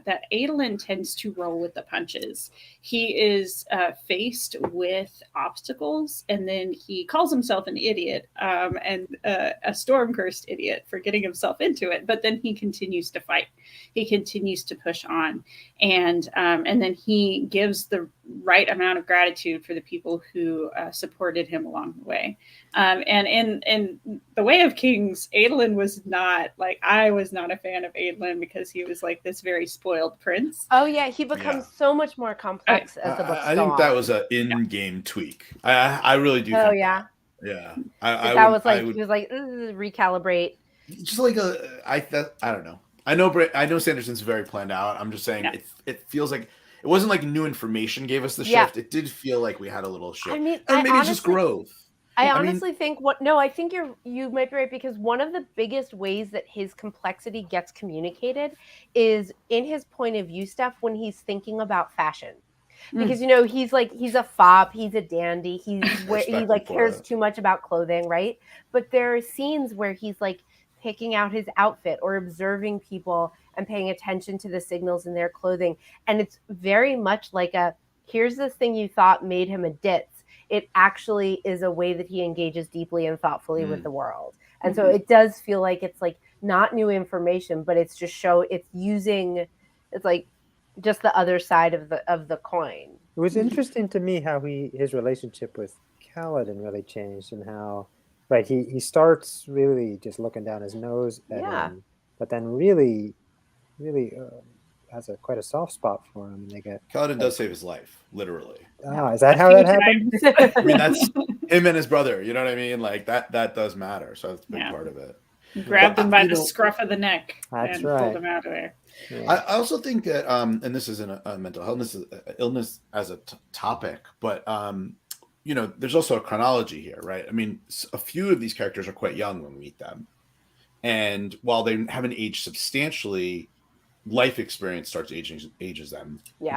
that Adolin tends to roll with the punches. He is faced with obstacles, and then he calls himself an idiot and a storm cursed idiot for getting himself into it. But then he continues to fight. He continues to push on, and then he gives the right amount of gratitude for the people who supported him along the way. And in the Way of Kings, Adolin was not like, I was not a fan of Adolin because he was like this very spoiled prince. Oh yeah, he becomes so much more complex as the books I go think on. that was an in-game tweak. I really do. Oh think yeah. That. Yeah. He was like recalibrate. Just like I don't know. I know Sanderson's very planned out. I'm just saying it feels like it wasn't like new information gave us the shift. It did feel like we had a little shift. I mean, and maybe it's just growth. I honestly think I think you might be right, because one of the biggest ways that his complexity gets communicated is in his point of view stuff when he's thinking about fashion. Because he's a fop, he's a dandy, he like cares too much about clothing, right? But there are scenes where he's like picking out his outfit or observing people and paying attention to the signals in their clothing, and it's very much like here's this thing you thought made him a ditz. It actually is a way that he engages deeply and thoughtfully with the world. And so it does feel like it's like not new information, but it's just it's like just the other side of the coin. It was interesting to me how his relationship with Kaladin really changed, and how he starts really just looking down his nose at him, but then really has quite a soft spot for him. And Kaladin does save his life, literally. Is that how that happened? I mean, that's him and his brother. You know what I mean? Like that does matter. So that's a big part of it. He grabbed him by the scruff of the neck and pulled him out of there. Yeah. I also think that, and this isn't a mental illness as a topic, but there's also a chronology here, right? I mean, a few of these characters are quite young when we meet them, and while they haven't aged substantially, life experience starts ages them. Yeah.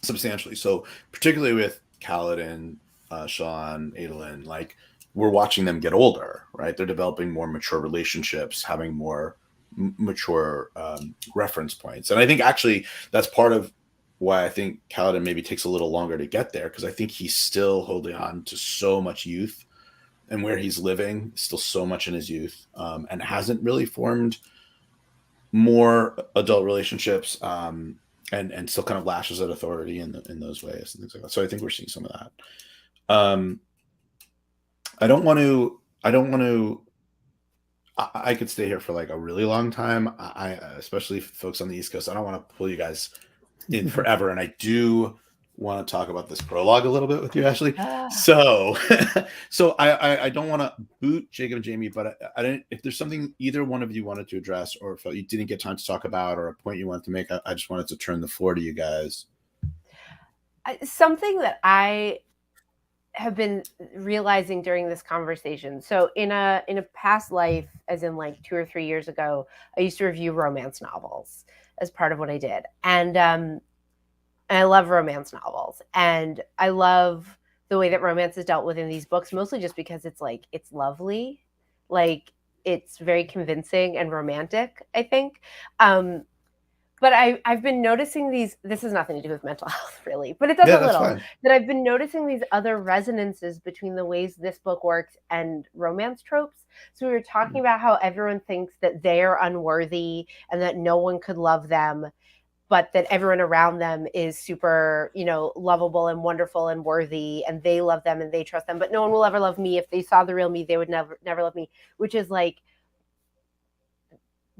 Substantially. So particularly with Kaladin, Sean, Adolin, like we're watching them get older, right? They're developing more mature relationships, having more mature reference points. And I think actually that's part of why I think Kaladin maybe takes a little longer to get there, because I think he's still holding on to so much youth, and where he's living still so much in his youth, and hasn't really formed more adult relationships, and still kind of lashes at authority in those ways and things like that. So I think we're seeing some of that. I could stay here for like a really long time. Especially folks on the East Coast, I don't want to pull you guys in forever. And I do want to talk about this prologue a little bit with you, Ashley. So I don't want to boot Jacob and Jamie, but I didn't. If there's something either one of you wanted to address, or felt you didn't get time to talk about, or a point you wanted to make, I just wanted to turn the floor to you guys. something that I have been realizing during this conversation. So in a past life, as in like 2 or 3 years ago, I used to review romance novels as part of what I did. And I love romance novels. And I love the way that romance is dealt with in these books, mostly just because it's like, it's lovely. Like, it's very convincing and romantic, I think. But I've been noticing these, this has nothing to do with mental health really, but it does a little, that I've been noticing these other resonances between the ways this book works and romance tropes. So we were talking about how everyone thinks that they're unworthy and that no one could love them, but that everyone around them is super, you know, lovable and wonderful and worthy, and they love them and they trust them, but no one will ever love me. If they saw the real me, they would never love me, which is like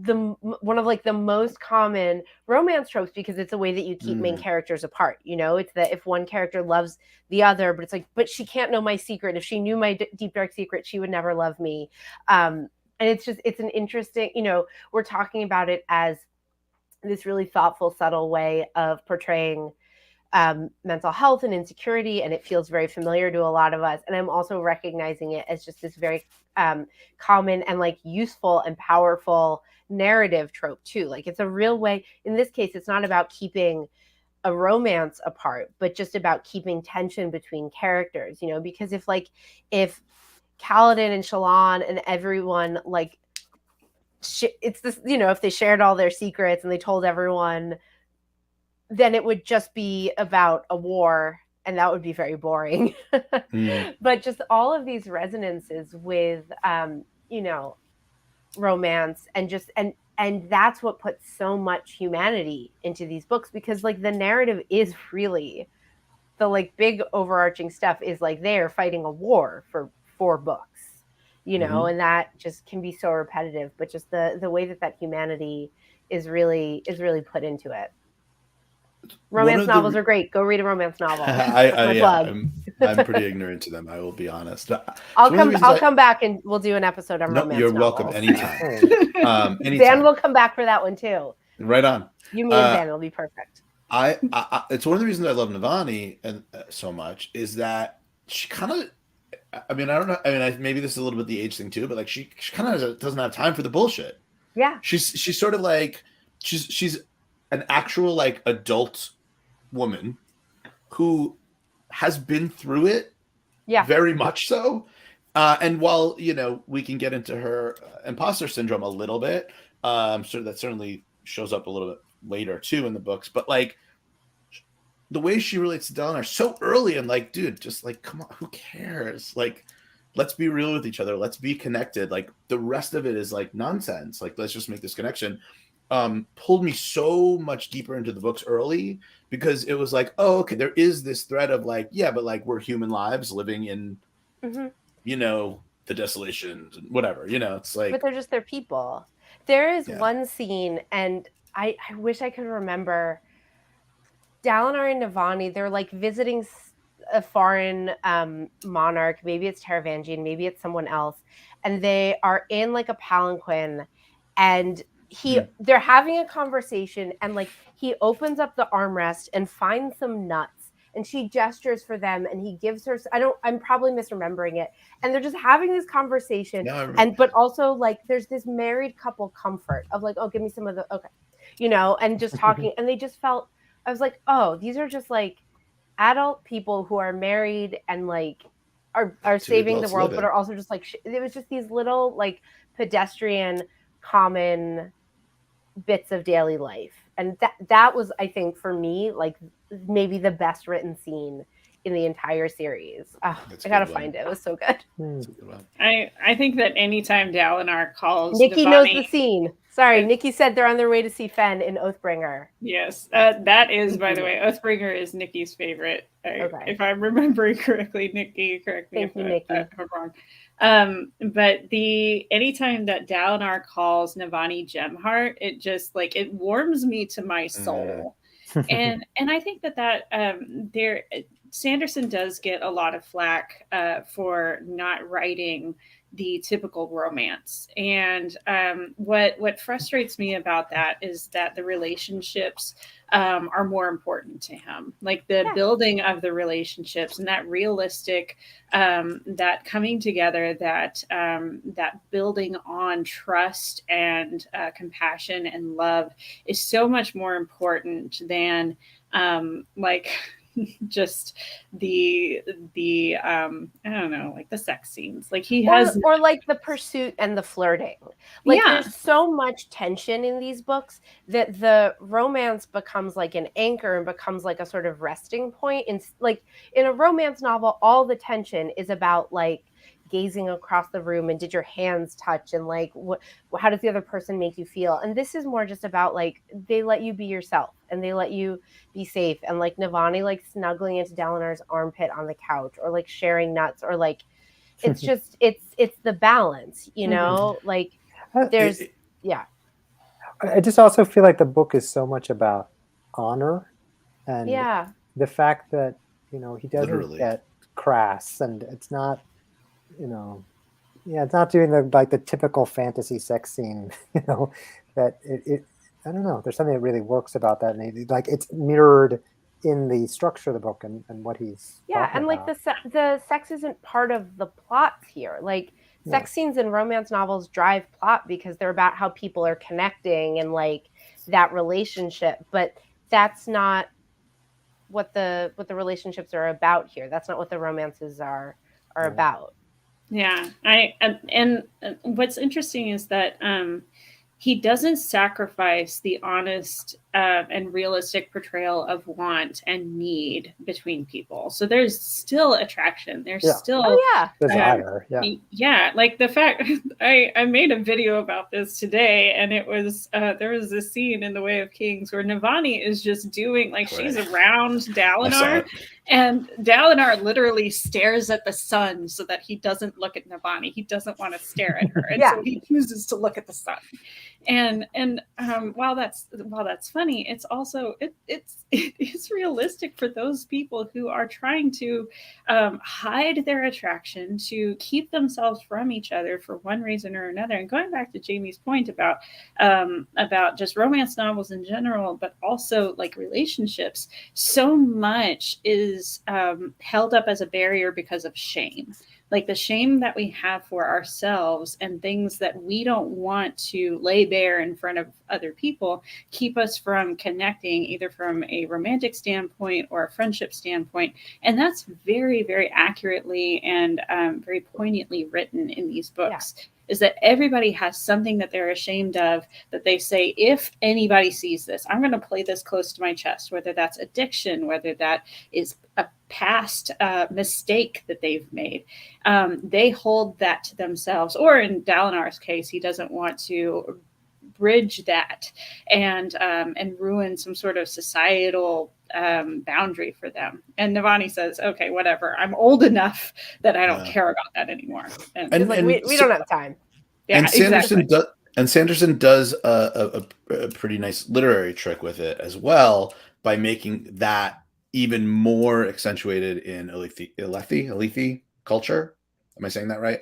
one of like the most common romance tropes, because it's a way that you keep main characters apart. You know, it's that if one character loves the other, but it's like, but she can't know my secret. If she knew my deep dark secret, she would never love me. And it's just, it's an interesting, you know, we're talking about it as this really thoughtful, subtle way of portraying mental health and insecurity, and it feels very familiar to a lot of us. And I'm also recognizing it as just this very common and like useful and powerful narrative trope too. Like, it's a real way, in this case, it's not about keeping a romance apart, but just about keeping tension between characters, you know, because if Kaladin and Shallan and everyone, like, it's this, you know, if they shared all their secrets and they told everyone, then it would just be about a war, and that would be very boring. But just all of these resonances with, you know, romance, and just, and that's what puts so much humanity into these books, because like the narrative is really the like big overarching stuff is like they're fighting a war for 4 books, you know, and that just can be so repetitive, but just the way that humanity is really put into it. Romance novels are great. Go read a romance novel. I'm pretty ignorant to them, I will be honest. I'll come back and we'll do an episode on romance you're novels. welcome anytime. Dan will come back for that one too. Right on. You, me, and Dan will be perfect. I it's one of the reasons I love Navani and so much is that she kind of, I mean, I don't know, I mean, maybe this is a little bit the age thing too, but like she kind of doesn't have time for the bullshit. Yeah. She's sort of like, she's an actual like adult woman who has been through it, very much so. And while, you know, we can get into her imposter syndrome a little bit, so that certainly shows up a little bit later too in the books, but like the way she relates to Dalinar so early, and like, dude, just like, come on, who cares? Like, let's be real with each other. Let's be connected. Like, the rest of it is like nonsense. Like, let's just make this connection. Pulled me so much deeper into the books early, because it was like, oh, okay, there is this thread of like, yeah, but like we're human lives living in, you know, the desolations and whatever, you know, it's like, but they're people. There is one scene, and I wish I could remember, Dalinar and Navani, they're like visiting a foreign monarch. Maybe it's Taravangian, maybe it's someone else, and they are in like a palanquin, and they're having a conversation, and like he opens up the armrest and finds some nuts, and she gestures for them, and he gives her, I'm probably misremembering it, and they're just having this conversation, but also like there's this married couple comfort of like, oh, give me some of the, okay, you know, and just talking, and they just felt, I was like, oh, these are just like adult people who are married and like are saving the world, but are also just like, it was just these little like pedestrian common bits of daily life. And that was, I think, for me, like maybe the best written scene in the entire series. Oh, I gotta find it. It was so good. I think that anytime Dalinar calls Nikki Navani, knows the scene. Sorry, Nikki said they're on their way to see Fen in Oathbringer. Yes, that is, by the way, Oathbringer is Nikki's favorite. If I'm remembering correctly, Nikki, correct me if I'm wrong. But anytime that Dalinar calls Navani Gemheart, it just like, it warms me to my soul. and I think that Sanderson does get a lot of flack for not writing the typical romance. And what frustrates me about that is that the relationships are more important to him, like the building of the relationships and that realistic, that coming together, that building on trust and compassion and love is so much more important than like just the I don't know, like the sex scenes. Like he has, or like the pursuit and the flirting. Like there's so much tension in these books that the romance becomes like an anchor and becomes like a sort of resting point. And like in a romance novel, all the tension is about like gazing across the room and did your hands touch and like how does the other person make you feel? And this is more just about like they let you be yourself and they let you be safe, and like Navani like snuggling into Dalinar's armpit on the couch, or like sharing nuts, or like it's just it's the balance, you know. Like there's I just also feel like the book is so much about honor and the fact that, you know, he doesn't get crass, and it's not, you know, it's not doing the typical fantasy sex scene, you know, that it I don't know, there's something that really works about that, and like it's mirrored in the structure of the book and what he's and like the sex isn't part of the plots here. Like sex scenes in romance novels drive plot because they're about how people are connecting and like that relationship, but that's not what the relationships are about here. That's not what the romances are about. And what's interesting is that he doesn't sacrifice the honest and realistic portrayal of want and need between people. So there's still attraction. There's still desire. Like the fact I made a video about this today, and it was there was a scene in The Way of Kings where Navani is just doing like she's around Dalinar, and Dalinar literally stares at the sun so that he doesn't look at Navani. He doesn't want to stare at her, and so he chooses to look at the sun. And while that's funny, it's also it's realistic for those people who are trying to hide their attraction, to keep themselves from each other for one reason or another. And going back to Jamie's point about just romance novels in general, but also like relationships, so much is held up as a barrier because of shame. Like the shame that we have for ourselves and things that we don't want to lay bare in front of other people keep us from connecting, either from a romantic standpoint or a friendship standpoint. And that's very, very accurately and very poignantly written in these books. Is that everybody has something that they're ashamed of, that they say, if anybody sees this, I'm going to play this close to my chest, whether that's addiction, whether that is a past mistake that they've made. They hold that to themselves, or in Dalinar's case, he doesn't want to bridge that and ruin some sort of societal boundary for them. And Navani says, okay, whatever, I'm old enough that I don't care about that anymore. And like, we don't have time. And Sanderson does a pretty nice literary trick with it as well, by making that even more accentuated in Alethi culture. Am I saying that right?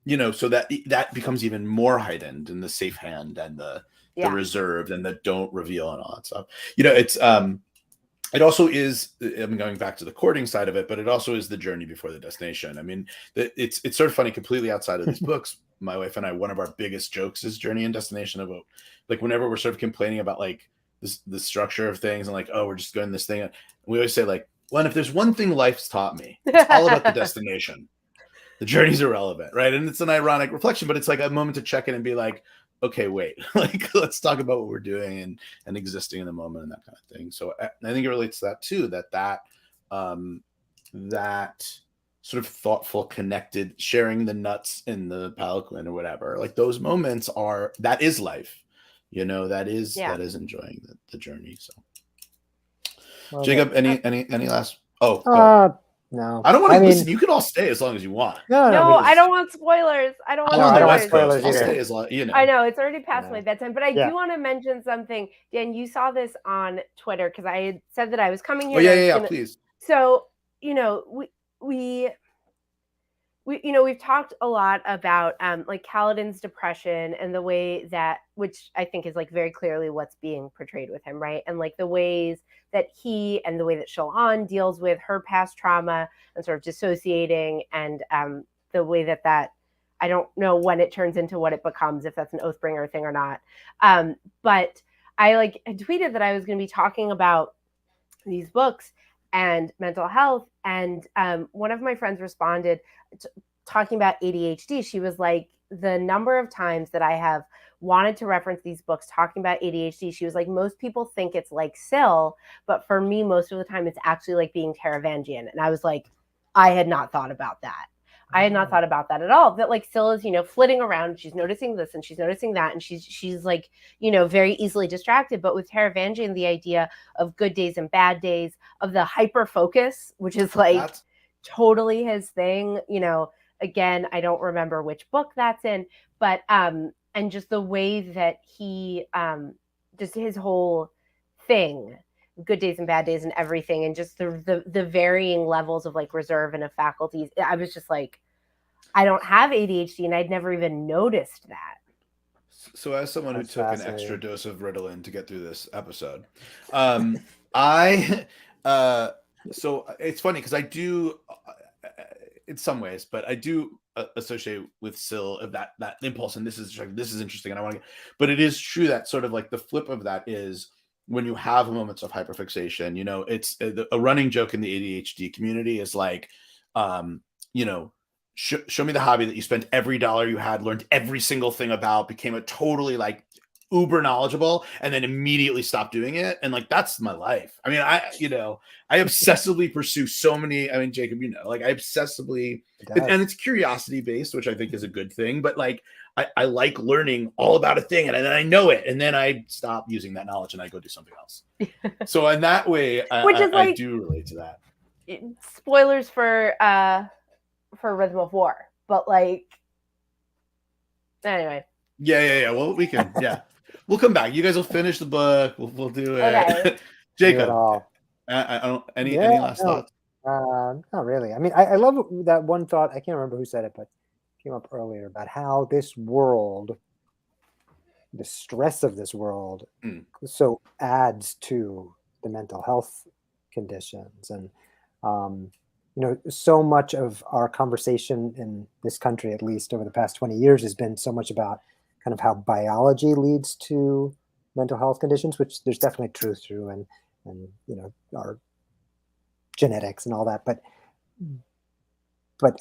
You know, so that becomes even more heightened in the safe hand and the reserved and the don't reveal and all that stuff. You know, it's it also is, I'm going back to the courting side of it, but it also is the journey before the destination. I mean, it's sort of funny, completely outside of these books. My wife and I, one of our biggest jokes is journey and destination, about like whenever we're sort of complaining about like the structure of things and like, oh, we're just going this thing. We always say like, well, if there's one thing life's taught me, it's all about the destination. The journey's irrelevant, right? And it's an ironic reflection, but it's like a moment to check in and be like, okay, wait, like let's talk about what we're doing and existing in the moment and that kind of thing. So I think it relates to that too, that sort of thoughtful, connected, sharing the nuts in the palanquin or whatever. Like those moments that is life, you know, that is enjoying the journey. So, well, Jacob, any last? No, I don't want to listen. You can all stay as long as you want. No, I don't want spoilers. I don't want spoilers. I'll stay as long, you know. I know it's already past my bedtime, but I do want to mention something. Dan, you saw this on Twitter because I had said that I was coming here. Oh yeah, please. So, you know, we we've talked a lot about like Kaladin's depression and the way that, which I think is like very clearly what's being portrayed with him, right? And like the ways that he and the way that Shal'an deals with her past trauma and sort of dissociating, and the way that I don't know when it turns into what it becomes, if that's an Oathbringer thing or not. But I like tweeted that I was going to be talking about these books and mental health, and one of my friends responded talking about ADHD. She was like, the number of times that I have wanted to reference these books talking about ADHD, she was like, most people think it's like Syl, but for me, most of the time it's actually like being Taravangian. And I was like, I had not thought about that. I had not thought about that at all. That like Syl is, flitting around. She's noticing this and she's noticing that, and she's like, very easily distracted. But with Taravangian, the idea of good days and bad days, of the hyper focus, which is like totally his thing. Again, I don't remember which book that's in, but and just the way that he just his whole thing, good days and bad days and everything, and just the varying levels of like reserve and of faculties. I was just like, I don't have ADHD, and I'd never even noticed that. So as someone That's who took an fascinating. extra dose of Ritalin to get through this episode, I so it's funny because I do in some ways, but I do associate with Syl of that impulse, and this is interesting, and I want to. But it is true that sort of like the flip of that is when you have moments of hyperfixation. It's a running joke in the ADHD community is like, show me the hobby that you spent every dollar you had, learned every single thing about, became a totally like uber knowledgeable, and then immediately stopped doing it. And like, that's my life. I mean, I obsessively pursue so many, I mean, Jacob, like I obsessively, and it's curiosity based, which I think is a good thing, but like, I like learning all about a thing, and then I know it, and then I stop using that knowledge and I go do something else. So in that way, I do relate to that. Spoilers for Rhythm of War, but like, anyway. Yeah. Well, we can. Yeah, we'll come back. You guys will finish the book. We'll do it. Okay. Jacob, do it I don't. Any last thoughts? Not really. I mean, I love that one thought. I can't remember who said it, but it came up earlier about how this world, the stress of this world, so adds to the mental health conditions. And so much of our conversation in this country, at least over the past 20 years, has been so much about kind of how biology leads to mental health conditions, which there's definitely truth to, and our genetics and all that. But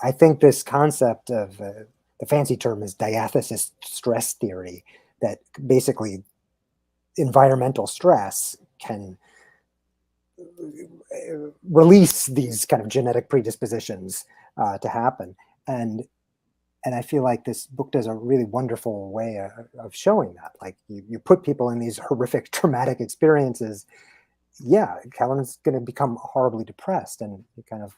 I think this concept of the fancy term is diathesis stress theory, that basically environmental stress can release these kind of genetic predispositions to happen. And I feel like this book does a really wonderful way of showing that. Like you put people in these horrific traumatic experiences. Yeah, Kaladin's going to become horribly depressed, and you kind of,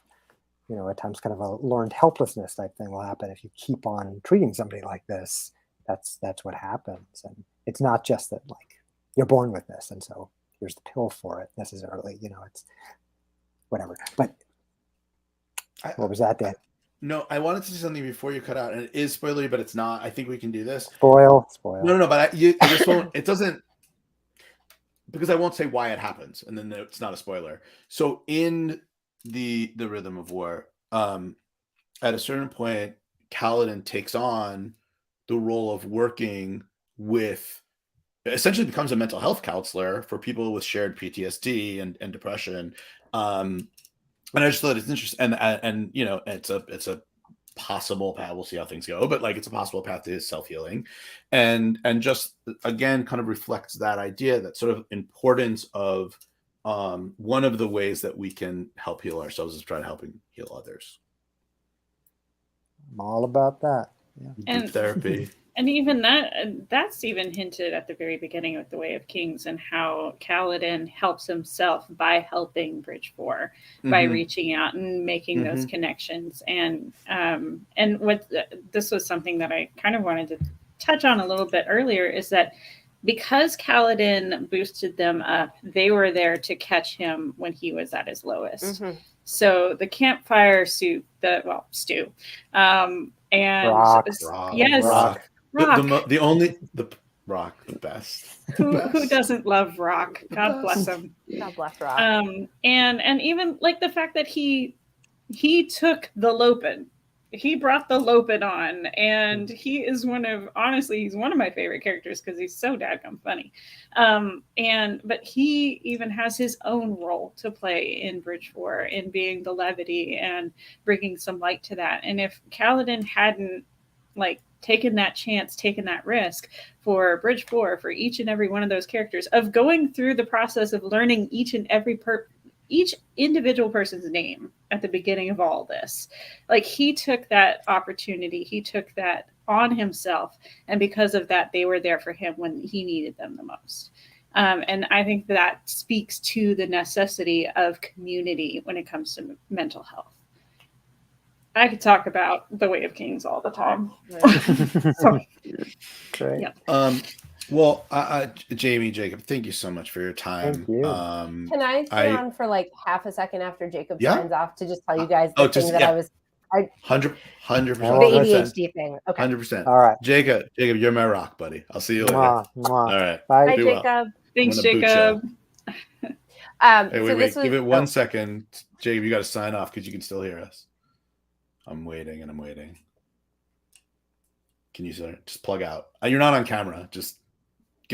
at times kind of a learned helplessness type thing will happen if you keep on treating somebody like this. That's what happens. And it's not just that like you're born with this, and so here's the pill for it necessarily. It's whatever. But what was that, Dan? No, I wanted to say something before you cut out, and it is spoilery, but it's not. I think we can do this. Spoil. No, but this won't. It doesn't, because I won't say why it happens, and then it's not a spoiler. So in the Rhythm of War, at a certain point, Kaladin takes on the role of working with, essentially becomes a mental health counselor for people with shared PTSD and depression. And I just thought it's interesting, and it's a possible path. We'll see how things go, but like it's a possible path to his self-healing, and just again kind of reflects that idea, that sort of importance of one of the ways that we can help heal ourselves is try to help heal others. I'm all about that. Yeah. And therapy. And even that's even hinted at the very beginning with The Way of Kings, and how Kaladin helps himself by helping Bridge 4, by reaching out and making those connections. And what this was something that I kind of wanted to touch on a little bit earlier, is that because Kaladin boosted them up, they were there to catch him when he was at his lowest. So the campfire soup, stew, and Rock. yes, Rock. rock. The rock, the best. Who doesn't love rock? God bless him. God bless Rock. And even like the fact that he took the Lopen. He brought the Lopen on, and he's one of my favorite characters because he's so dadgum funny. But he even has his own role to play in Bridge 4 in being the levity and bringing some light to that. And if Kaladin hadn't like taken that chance, taken that risk for Bridge 4, for each and every one of those characters, of going through the process of learning each individual person's name at the beginning of all this, like he took that opportunity, he took that on himself, and because of that, they were there for him when he needed them the most. And I think that speaks to the necessity of community when it comes to mental health. I could talk about the Way of Kings all the time. Great. Yeah. Well, Jamie, Jacob, thank you so much for your time. Thank you. Can I stay on for like half a second after Jacob signs off to just tell you guys the thing that I was 100%. The ADHD thing. Okay. 100%. All right. Jacob, you're my rock, buddy. I'll see you later. Mwah, mwah. All right. Bye. Hi, Do well. Jacob. Thanks, I'm gonna boot Jacob. Hey, wait. Give it 1 second. Jacob, you got to sign off because you can still hear us. I'm waiting. Can you just plug out? You're not on camera. Just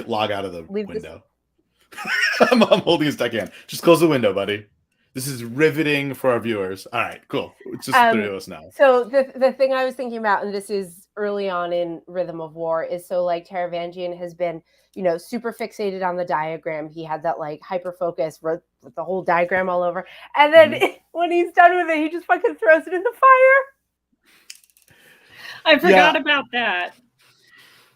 log out of the window. I'm holding his deck hand. Just close the window, buddy. This is riveting for our viewers. All right, cool. It's just three of us now. So the thing I was thinking about, and this is early on in Rhythm of War, is so like Taravangian has been, super fixated on the diagram. He had that like hyper focus, wrote the whole diagram all over, and then when he's done with it, he just fucking throws it in the fire. I forgot about that.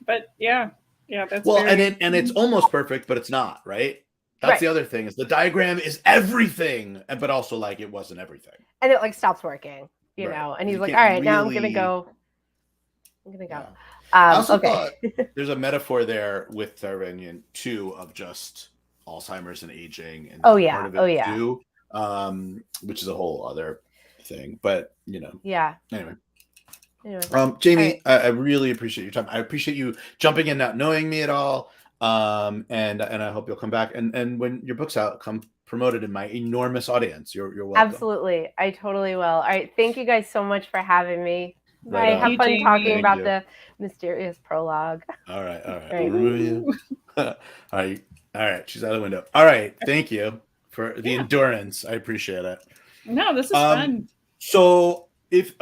But yeah, that's and it's almost perfect, but it's not, right? That's the other thing, is the diagram is everything, but also like it wasn't everything. And it like stops working, you know, and he's like, all right, now I'm gonna go. Yeah. I also okay. thought there's a metaphor there with Taravangian too, of just Alzheimer's and aging, and part of it too, which is a whole other thing. But Anyway. Jamie, I really appreciate your time. I appreciate you jumping in, not knowing me at all. And I hope you'll come back. And when your book's out, come promote it in my enormous audience. You're welcome. Absolutely. I totally will. All right. Thank you guys so much for having me. Right Have fun Jamie. talking about the mysterious prologue. All right. Right. All right. She's out the window. All right. Thank you for the endurance. I appreciate it. No, this is fun. So it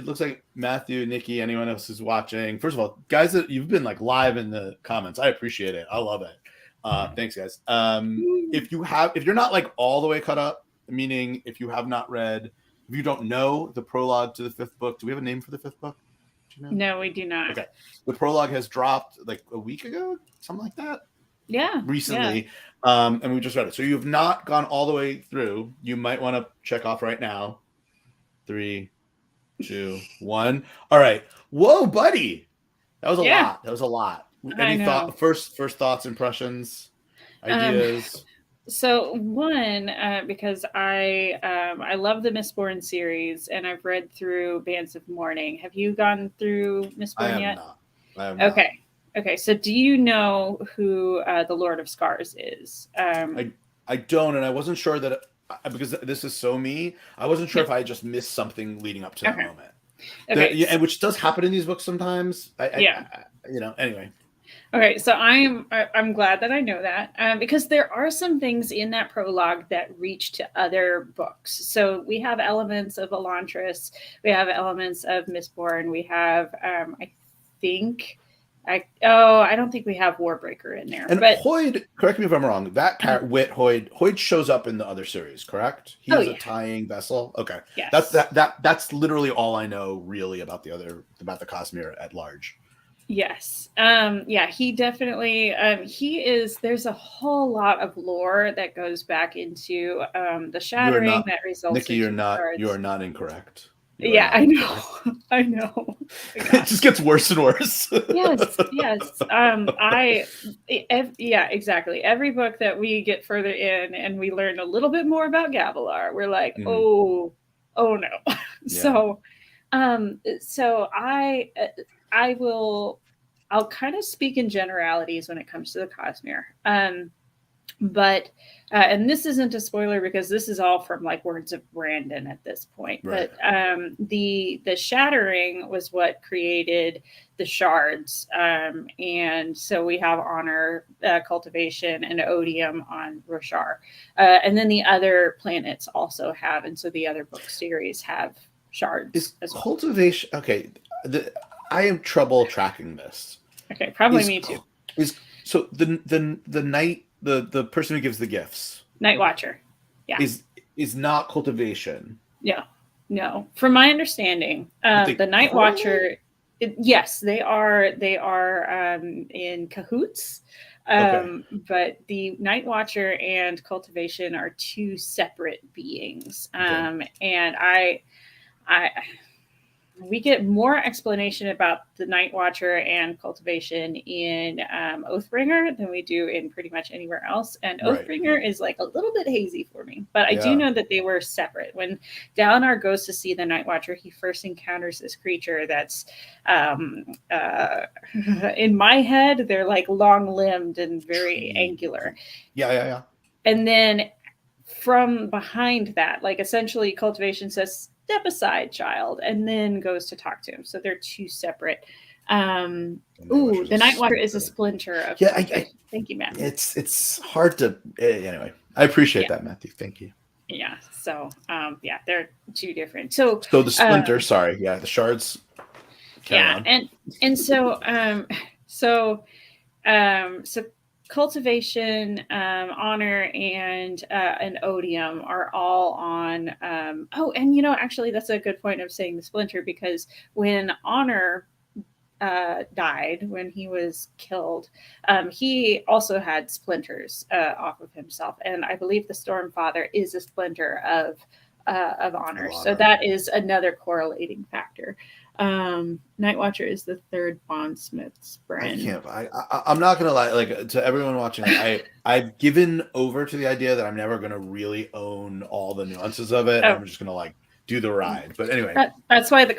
looks like Matthew, Nikki, anyone else who's watching. First of all, guys, that you've been like live in the comments. I appreciate it. I love it. Thanks, guys. If you're not like all the way caught up, meaning if you have not read, if you don't know the prologue to the fifth book, do we have a name for the fifth book? Do you know? No, we do not. Okay. The prologue has dropped like a week ago, something like that. Yeah. Recently. Yeah. And we just read it. So you have not gone all the way through. You might want to check off right now. 3, 2, 1. All right. Whoa, buddy. That was a lot. Any first thoughts, impressions, ideas? So one, because I love the Mistborn series, and I've read through Bands of Mourning. Have you gone through Mistborn yet? I have not. Okay. So do you know who the Lord of Scars is? I don't, and I wasn't sure that because this is so me. I wasn't sure if I just missed something leading up to that moment. Okay, and which does happen in these books sometimes. Anyway. Okay, so I'm glad that I know that because there are some things in that prologue that reach to other books. So we have elements of Elantris, we have elements of Mistborn, we have I don't think we have Warbreaker in there. And Hoyd, correct me if I'm wrong. That Hoyd shows up in the other series, correct? He is a tying vessel. Okay, yes. That's literally all I know really about the Cosmere at large. Yes. He definitely there's a whole lot of lore that goes back into the shattering that results Nikki, you are not incorrect. You are Yeah, not. I know. I know. It just gets worse and worse. Yes. Yeah, exactly. Every book that we get further in and we learn a little bit more about Gavilar, we're like, Mhm. oh no. Yeah. So I'll kind of speak in generalities when it comes to the Cosmere. But and this isn't a spoiler because this is all from like words of Brandon at this point. Right. But the shattering was what created the shards, and so we have honor, cultivation, and odium on Roshar, and then the other planets also have, and so the other book series have shards Is as well. cultivation okay? I am trouble tracking this. Okay, probably Is- me too. So the knight, the person who gives the gifts, Night Watcher. Yeah. is not cultivation. No. From my understanding, the Night Watcher. Yes, they are in cahoots. Okay. But the Night Watcher and cultivation are two separate beings. Okay. And we get more explanation about the Night Watcher and cultivation in Oathbringer than we do in pretty much anywhere else. And Right. Oathbringer is like a little bit hazy for me, but I Yeah. do know that they were separate. When Dalinar goes to see the Night Watcher, he first encounters this creature that's, in my head, they're like long-limbed and very angular. Yeah. And then from behind that, like essentially cultivation says, step aside, child, and then goes to talk to him. So they're two separate. The Night Watcher is a splinter of. Yeah, thank you, Matthew. It's hard to anyway. I appreciate that, Matthew. Thank you. Yeah. So they're two different. So the splinter, sorry, the shards. Yeah, and so cultivation, honor, and odium are all on. And actually, that's a good point of saying the splinter, because when honor died, when he was killed, he also had splinters off of himself, and I believe the Stormfather is a splinter of honor. So that is another correlating factor. Night Watcher is the third bondsmith's brand. I'm not gonna lie, like, to everyone watching, I've given over to the idea that I'm never gonna really own all the nuances of it. I'm just gonna like do the ride. But anyway, that's why the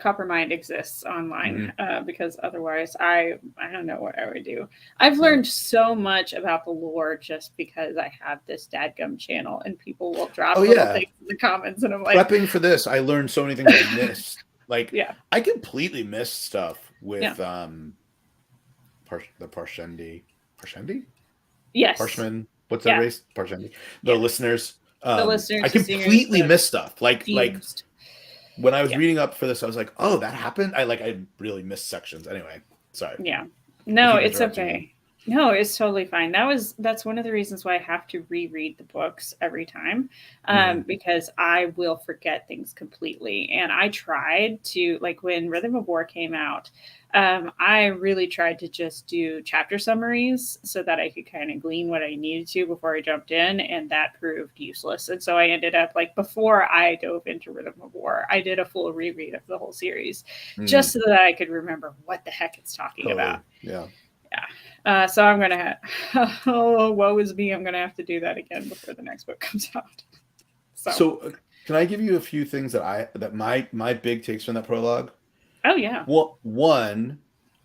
Copper Mind exists online, because otherwise I don't know what I would do. I've learned so much about the lore just because I have this dadgum channel and people will drop little things in the comments, and I'm like, prepping for this, I learned so many things I missed. Like, I completely missed stuff with the Parshendi. Yes. Parshman. What's that race? Parshendi. The listeners. The listeners. I completely missed stuff. Like when I was reading up for this, I was like, oh, that happened. I really missed sections. Anyway, sorry. Yeah. No, it's okay. No, it's totally fine. That's one of the reasons why I have to reread the books every time, because I will forget things completely. And I tried to, like, when Rhythm of War came out, I really tried to just do chapter summaries so that I could kind of glean what I needed to before I jumped in, and that proved useless. And so I ended up, like, before I dove into Rhythm of War, I did a full reread of the whole series just so that I could remember what the heck it's talking about. Yeah. So I'm gonna woe is me, I'm gonna have to do that again before the next book comes out. So can I give you a few things that my big takes from that prologue? Oh yeah. Well, one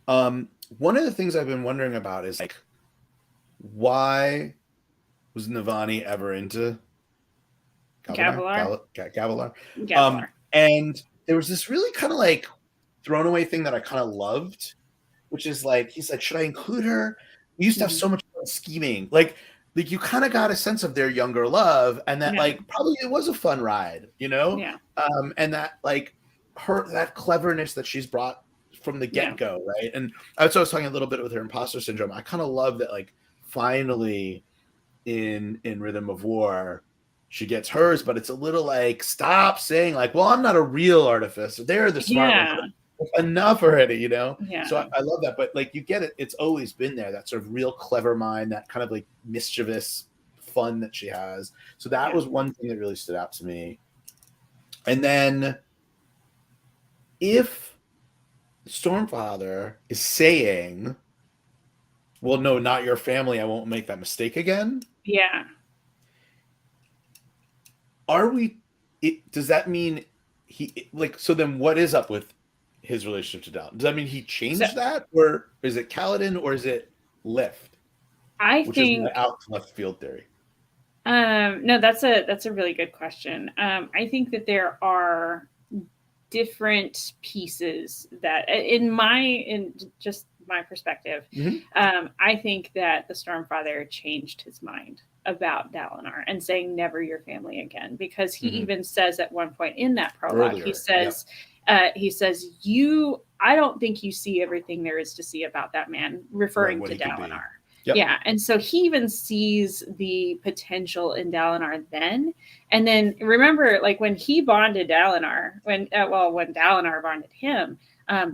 of the things I've been wondering about is, like, why was Navani ever into Gavilar? Gavilar. And there was this really kind of like thrown away thing that I kind of loved, which is like, he's like, should I include her? We used to have so much fun scheming. Like you kind of got a sense of their younger love, and that like probably it was a fun ride, Yeah. And that like that cleverness that she's brought from the get-go, right? And I was talking a little bit with her imposter syndrome. I kind of love that, like, finally in Rhythm of War, she gets hers, but it's a little like, stop saying like, well, I'm not a real artificer. They're the smart ones. Enough already, Yeah. So I love that, but like, you get it. It's always been there. That sort of real clever mind, that kind of like mischievous fun that she has. So that was one thing that really stood out to me. And then if Stormfather is saying, well, no, not your family, I won't make that mistake again. Yeah. Does that mean so then what is up with his relationship to Dalinar? Does that mean he changed that? Or is it Kaladin, or is it Lift? Which is my out to left field theory. No, that's a really good question. I think that there are different pieces that in just my perspective, I think that the Stormfather changed his mind about Dalinar and saying never your family again, because he even says at one point in that prologue, he says I don't think you see everything there is to see about that man, referring to Dalinar. Yep. Yeah, and so he even sees the potential in Dalinar then. And then remember, like when he bonded Dalinar, when Dalinar bonded him,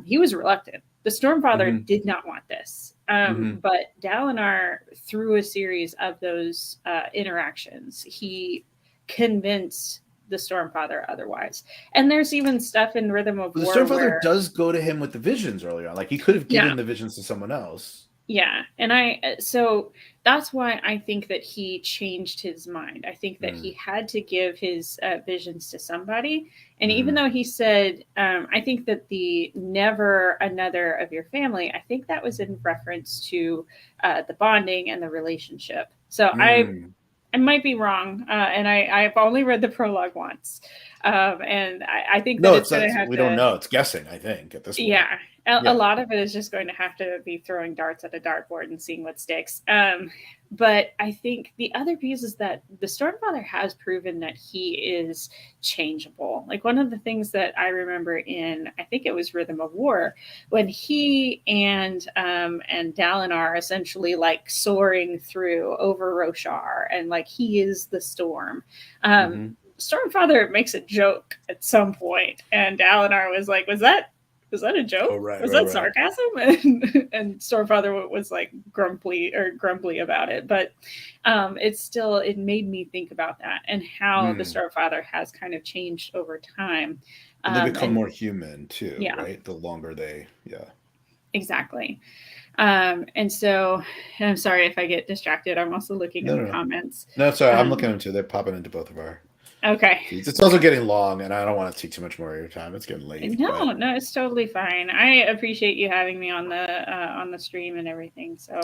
he was reluctant. The Stormfather did not want this. But Dalinar, through a series of those interactions, he convinced the Stormfather otherwise. And there's even stuff in Rhythm of War. The Stormfather does go to him with the visions earlier on. Like he could have given the visions to someone else. Yeah. And so that's why I think that he changed his mind. I think that he had to give his visions to somebody. And even though he said, I think that the never another of your family, I think that was in reference to the bonding and the relationship. So I might be wrong. And I've only read the prologue once. And I think that it's going to have we don't know. It's guessing, I think, at this point. Yeah. A lot of it is just going to have to be throwing darts at a dartboard and seeing what sticks. But I think the other piece is that the Stormfather has proven that he is changeable. Like one of the things that I remember in, I think it was Rhythm of War, when he and Dalinar essentially like soaring through over Roshar, and like he is the storm. Stormfather makes a joke at some point, and Dalinar was like, was that a joke? Was that sarcasm? And Stormfather was like grumpy about it. But it made me think about that and how the Stormfather has kind of changed over time. And they become more human too, right? The longer they, Exactly. And so, and I'm sorry if I get distracted. I'm also looking at the comments. No, sorry. I'm looking at them too. They're popping into both of our. Okay. It's also getting long, and I don't want to take too much more of your time. It's getting late. No, it's totally fine. I appreciate you having me on the stream and everything. So,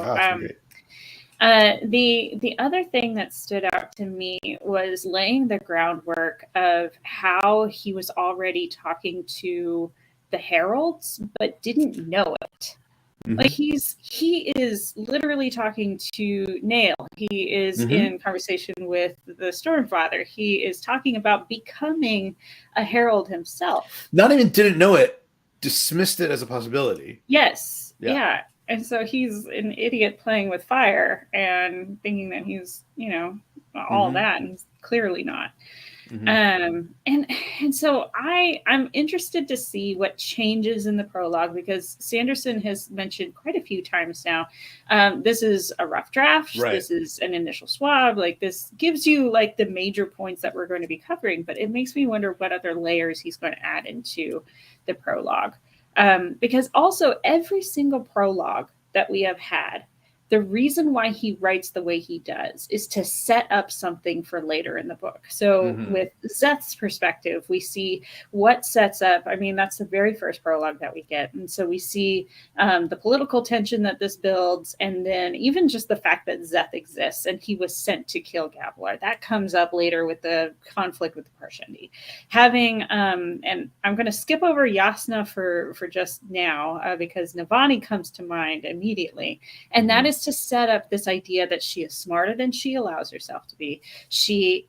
the other thing that stood out to me was laying the groundwork of how he was already talking to the heralds, but didn't know it. Like he is literally talking to Nail. He is in conversation with the Stormfather. He is talking about becoming a herald himself. Not even didn't know it, dismissed it as a possibility. Yes. Yeah. And so he's an idiot playing with fire and thinking that he's, all that, and he's clearly not. And so I'm interested to see what changes in the prologue, because Sanderson has mentioned quite a few times now, this is a rough draft. Right. This is an initial swab. Like this gives you like the major points that we're going to be covering, but it makes me wonder what other layers he's going to add into the prologue. Because also every single prologue that we have had, the reason why he writes the way he does is to set up something for later in the book. So with Szeth's perspective, we see what sets up. I mean, that's the very first prologue that we get. And so we see the political tension that this builds, and then even just the fact that Szeth exists and he was sent to kill Gavilar. That comes up later with the conflict with the Parshendi. Having, and I'm going to skip over Yasna for just now because Navani comes to mind immediately. And that is to set up this idea that she is smarter than she allows herself to be. She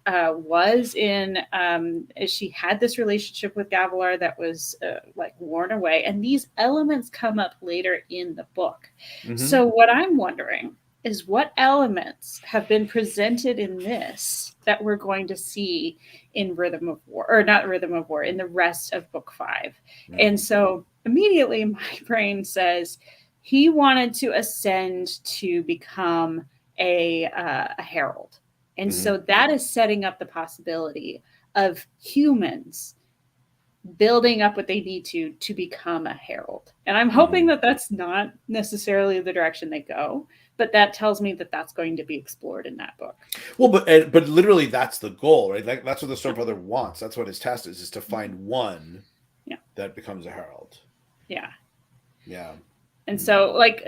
she had this relationship with Gavilar that was like worn away. And these elements come up later in the book. So what I'm wondering is what elements have been presented in this that we're going to see in Rhythm of War, or not Rhythm of War, in the rest of book 5. And so immediately my brain says, he wanted to ascend to become a herald. And so that is setting up the possibility of humans building up what they need to become a herald. And I'm hoping that that's not necessarily the direction they go, but that tells me that that's going to be explored in that book. Well, but literally that's the goal, right? Like that's what the Stormfather wants. That's what his test is to find one that becomes a herald. Yeah. Yeah. And so, like,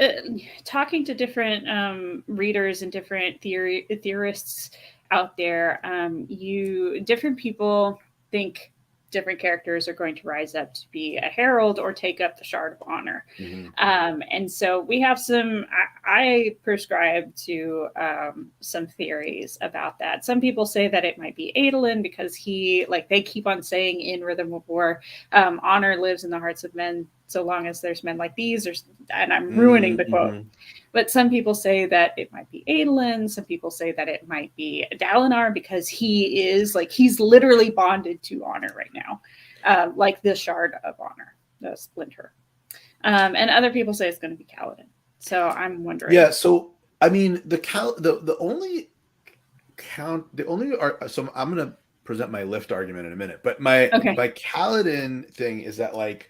talking to different readers and different theorists out there, different people think different characters are going to rise up to be a herald or take up the Shard of Honor. And so we have I prescribe to some theories about that. Some people say that it might be Adolin because they keep on saying in Rhythm of War, honor lives in the hearts of men so long as there's men like these, and I'm ruining the quote. But some people say that it might be Adolin. Some people say that it might be Dalinar because he's literally bonded to honor right now, like the Shard of Honor, the Splinter. And other people say it's going to be Kaladin. So I'm wondering. Yeah. So I mean, so I'm going to present my lift argument in a minute, but my Kaladin thing is that like.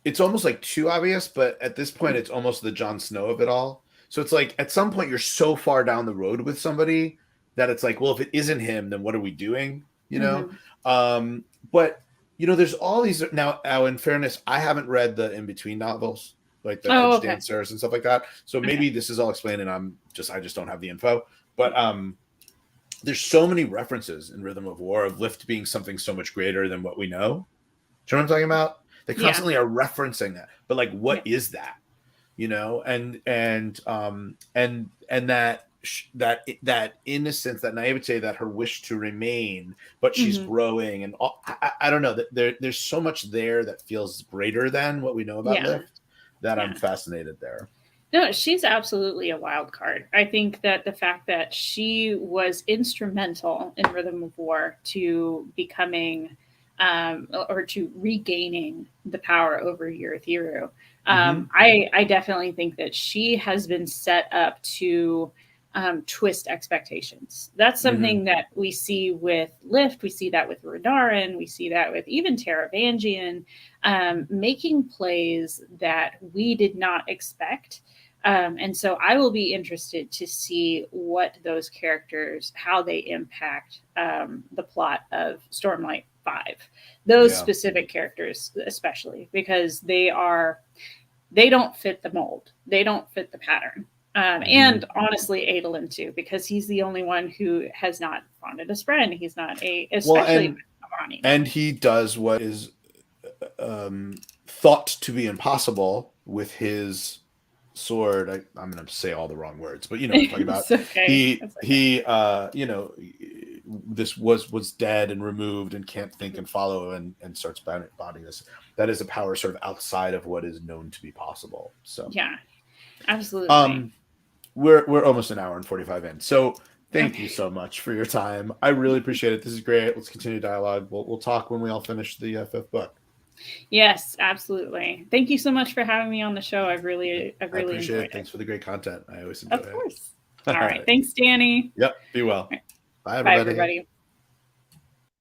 It's almost like too obvious, but at this point, it's almost the Jon Snow of it all. So it's like at some point you're so far down the road with somebody that it's like, well, if it isn't him, then what are we doing? You know? But you know, there's all these now. In fairness, I haven't read the in between novels, like the Edge Dancers and stuff like that. So maybe this is all explained, and I just don't have the info. But there's so many references in Rhythm of War of Lift being something so much greater than what we know. Do you know what I'm talking about? They constantly are referencing that, but like, what is that? You know, and that innocence, that naivete, that her wish to remain, but she's growing, and I don't know, that there's so much there that feels greater than what we know about Lift that I'm fascinated there. No, she's absolutely a wild card. I think that the fact that she was instrumental in Rhythm of War to becoming or to regaining the power over Urithiru. I definitely think that she has been set up to twist expectations. That's something that we see with Lift. We see that with Renarin. We see that with even Taravangian, making plays that we did not expect. And so I will be interested to see what those characters, how they impact the plot of Stormlight 5. Those specific characters, especially, because they don't fit the mold. They don't fit the pattern. And honestly, Adolin too, because he's the only one who has not bonded a Spren. He's not and he does what is thought to be impossible with his sword. I'm going to say all the wrong words, but you know what I'm talking about. He you know, this was dead and removed and can't think and follow and starts bodying this. That is a power sort of outside of what is known to be possible. So yeah, absolutely. We're almost an hour and 45 in. So thank you so much for your time. I really appreciate it. This is great. Let's continue dialogue. We'll talk when we all finish the 5th book. Yes, absolutely. Thank you so much for having me on the show. I really appreciate enjoyed it. Thanks for the great content. I always enjoy it. Of course. All right. Thanks, Danny. Yep. Be well. Right. Bye, everybody. Bye, everybody.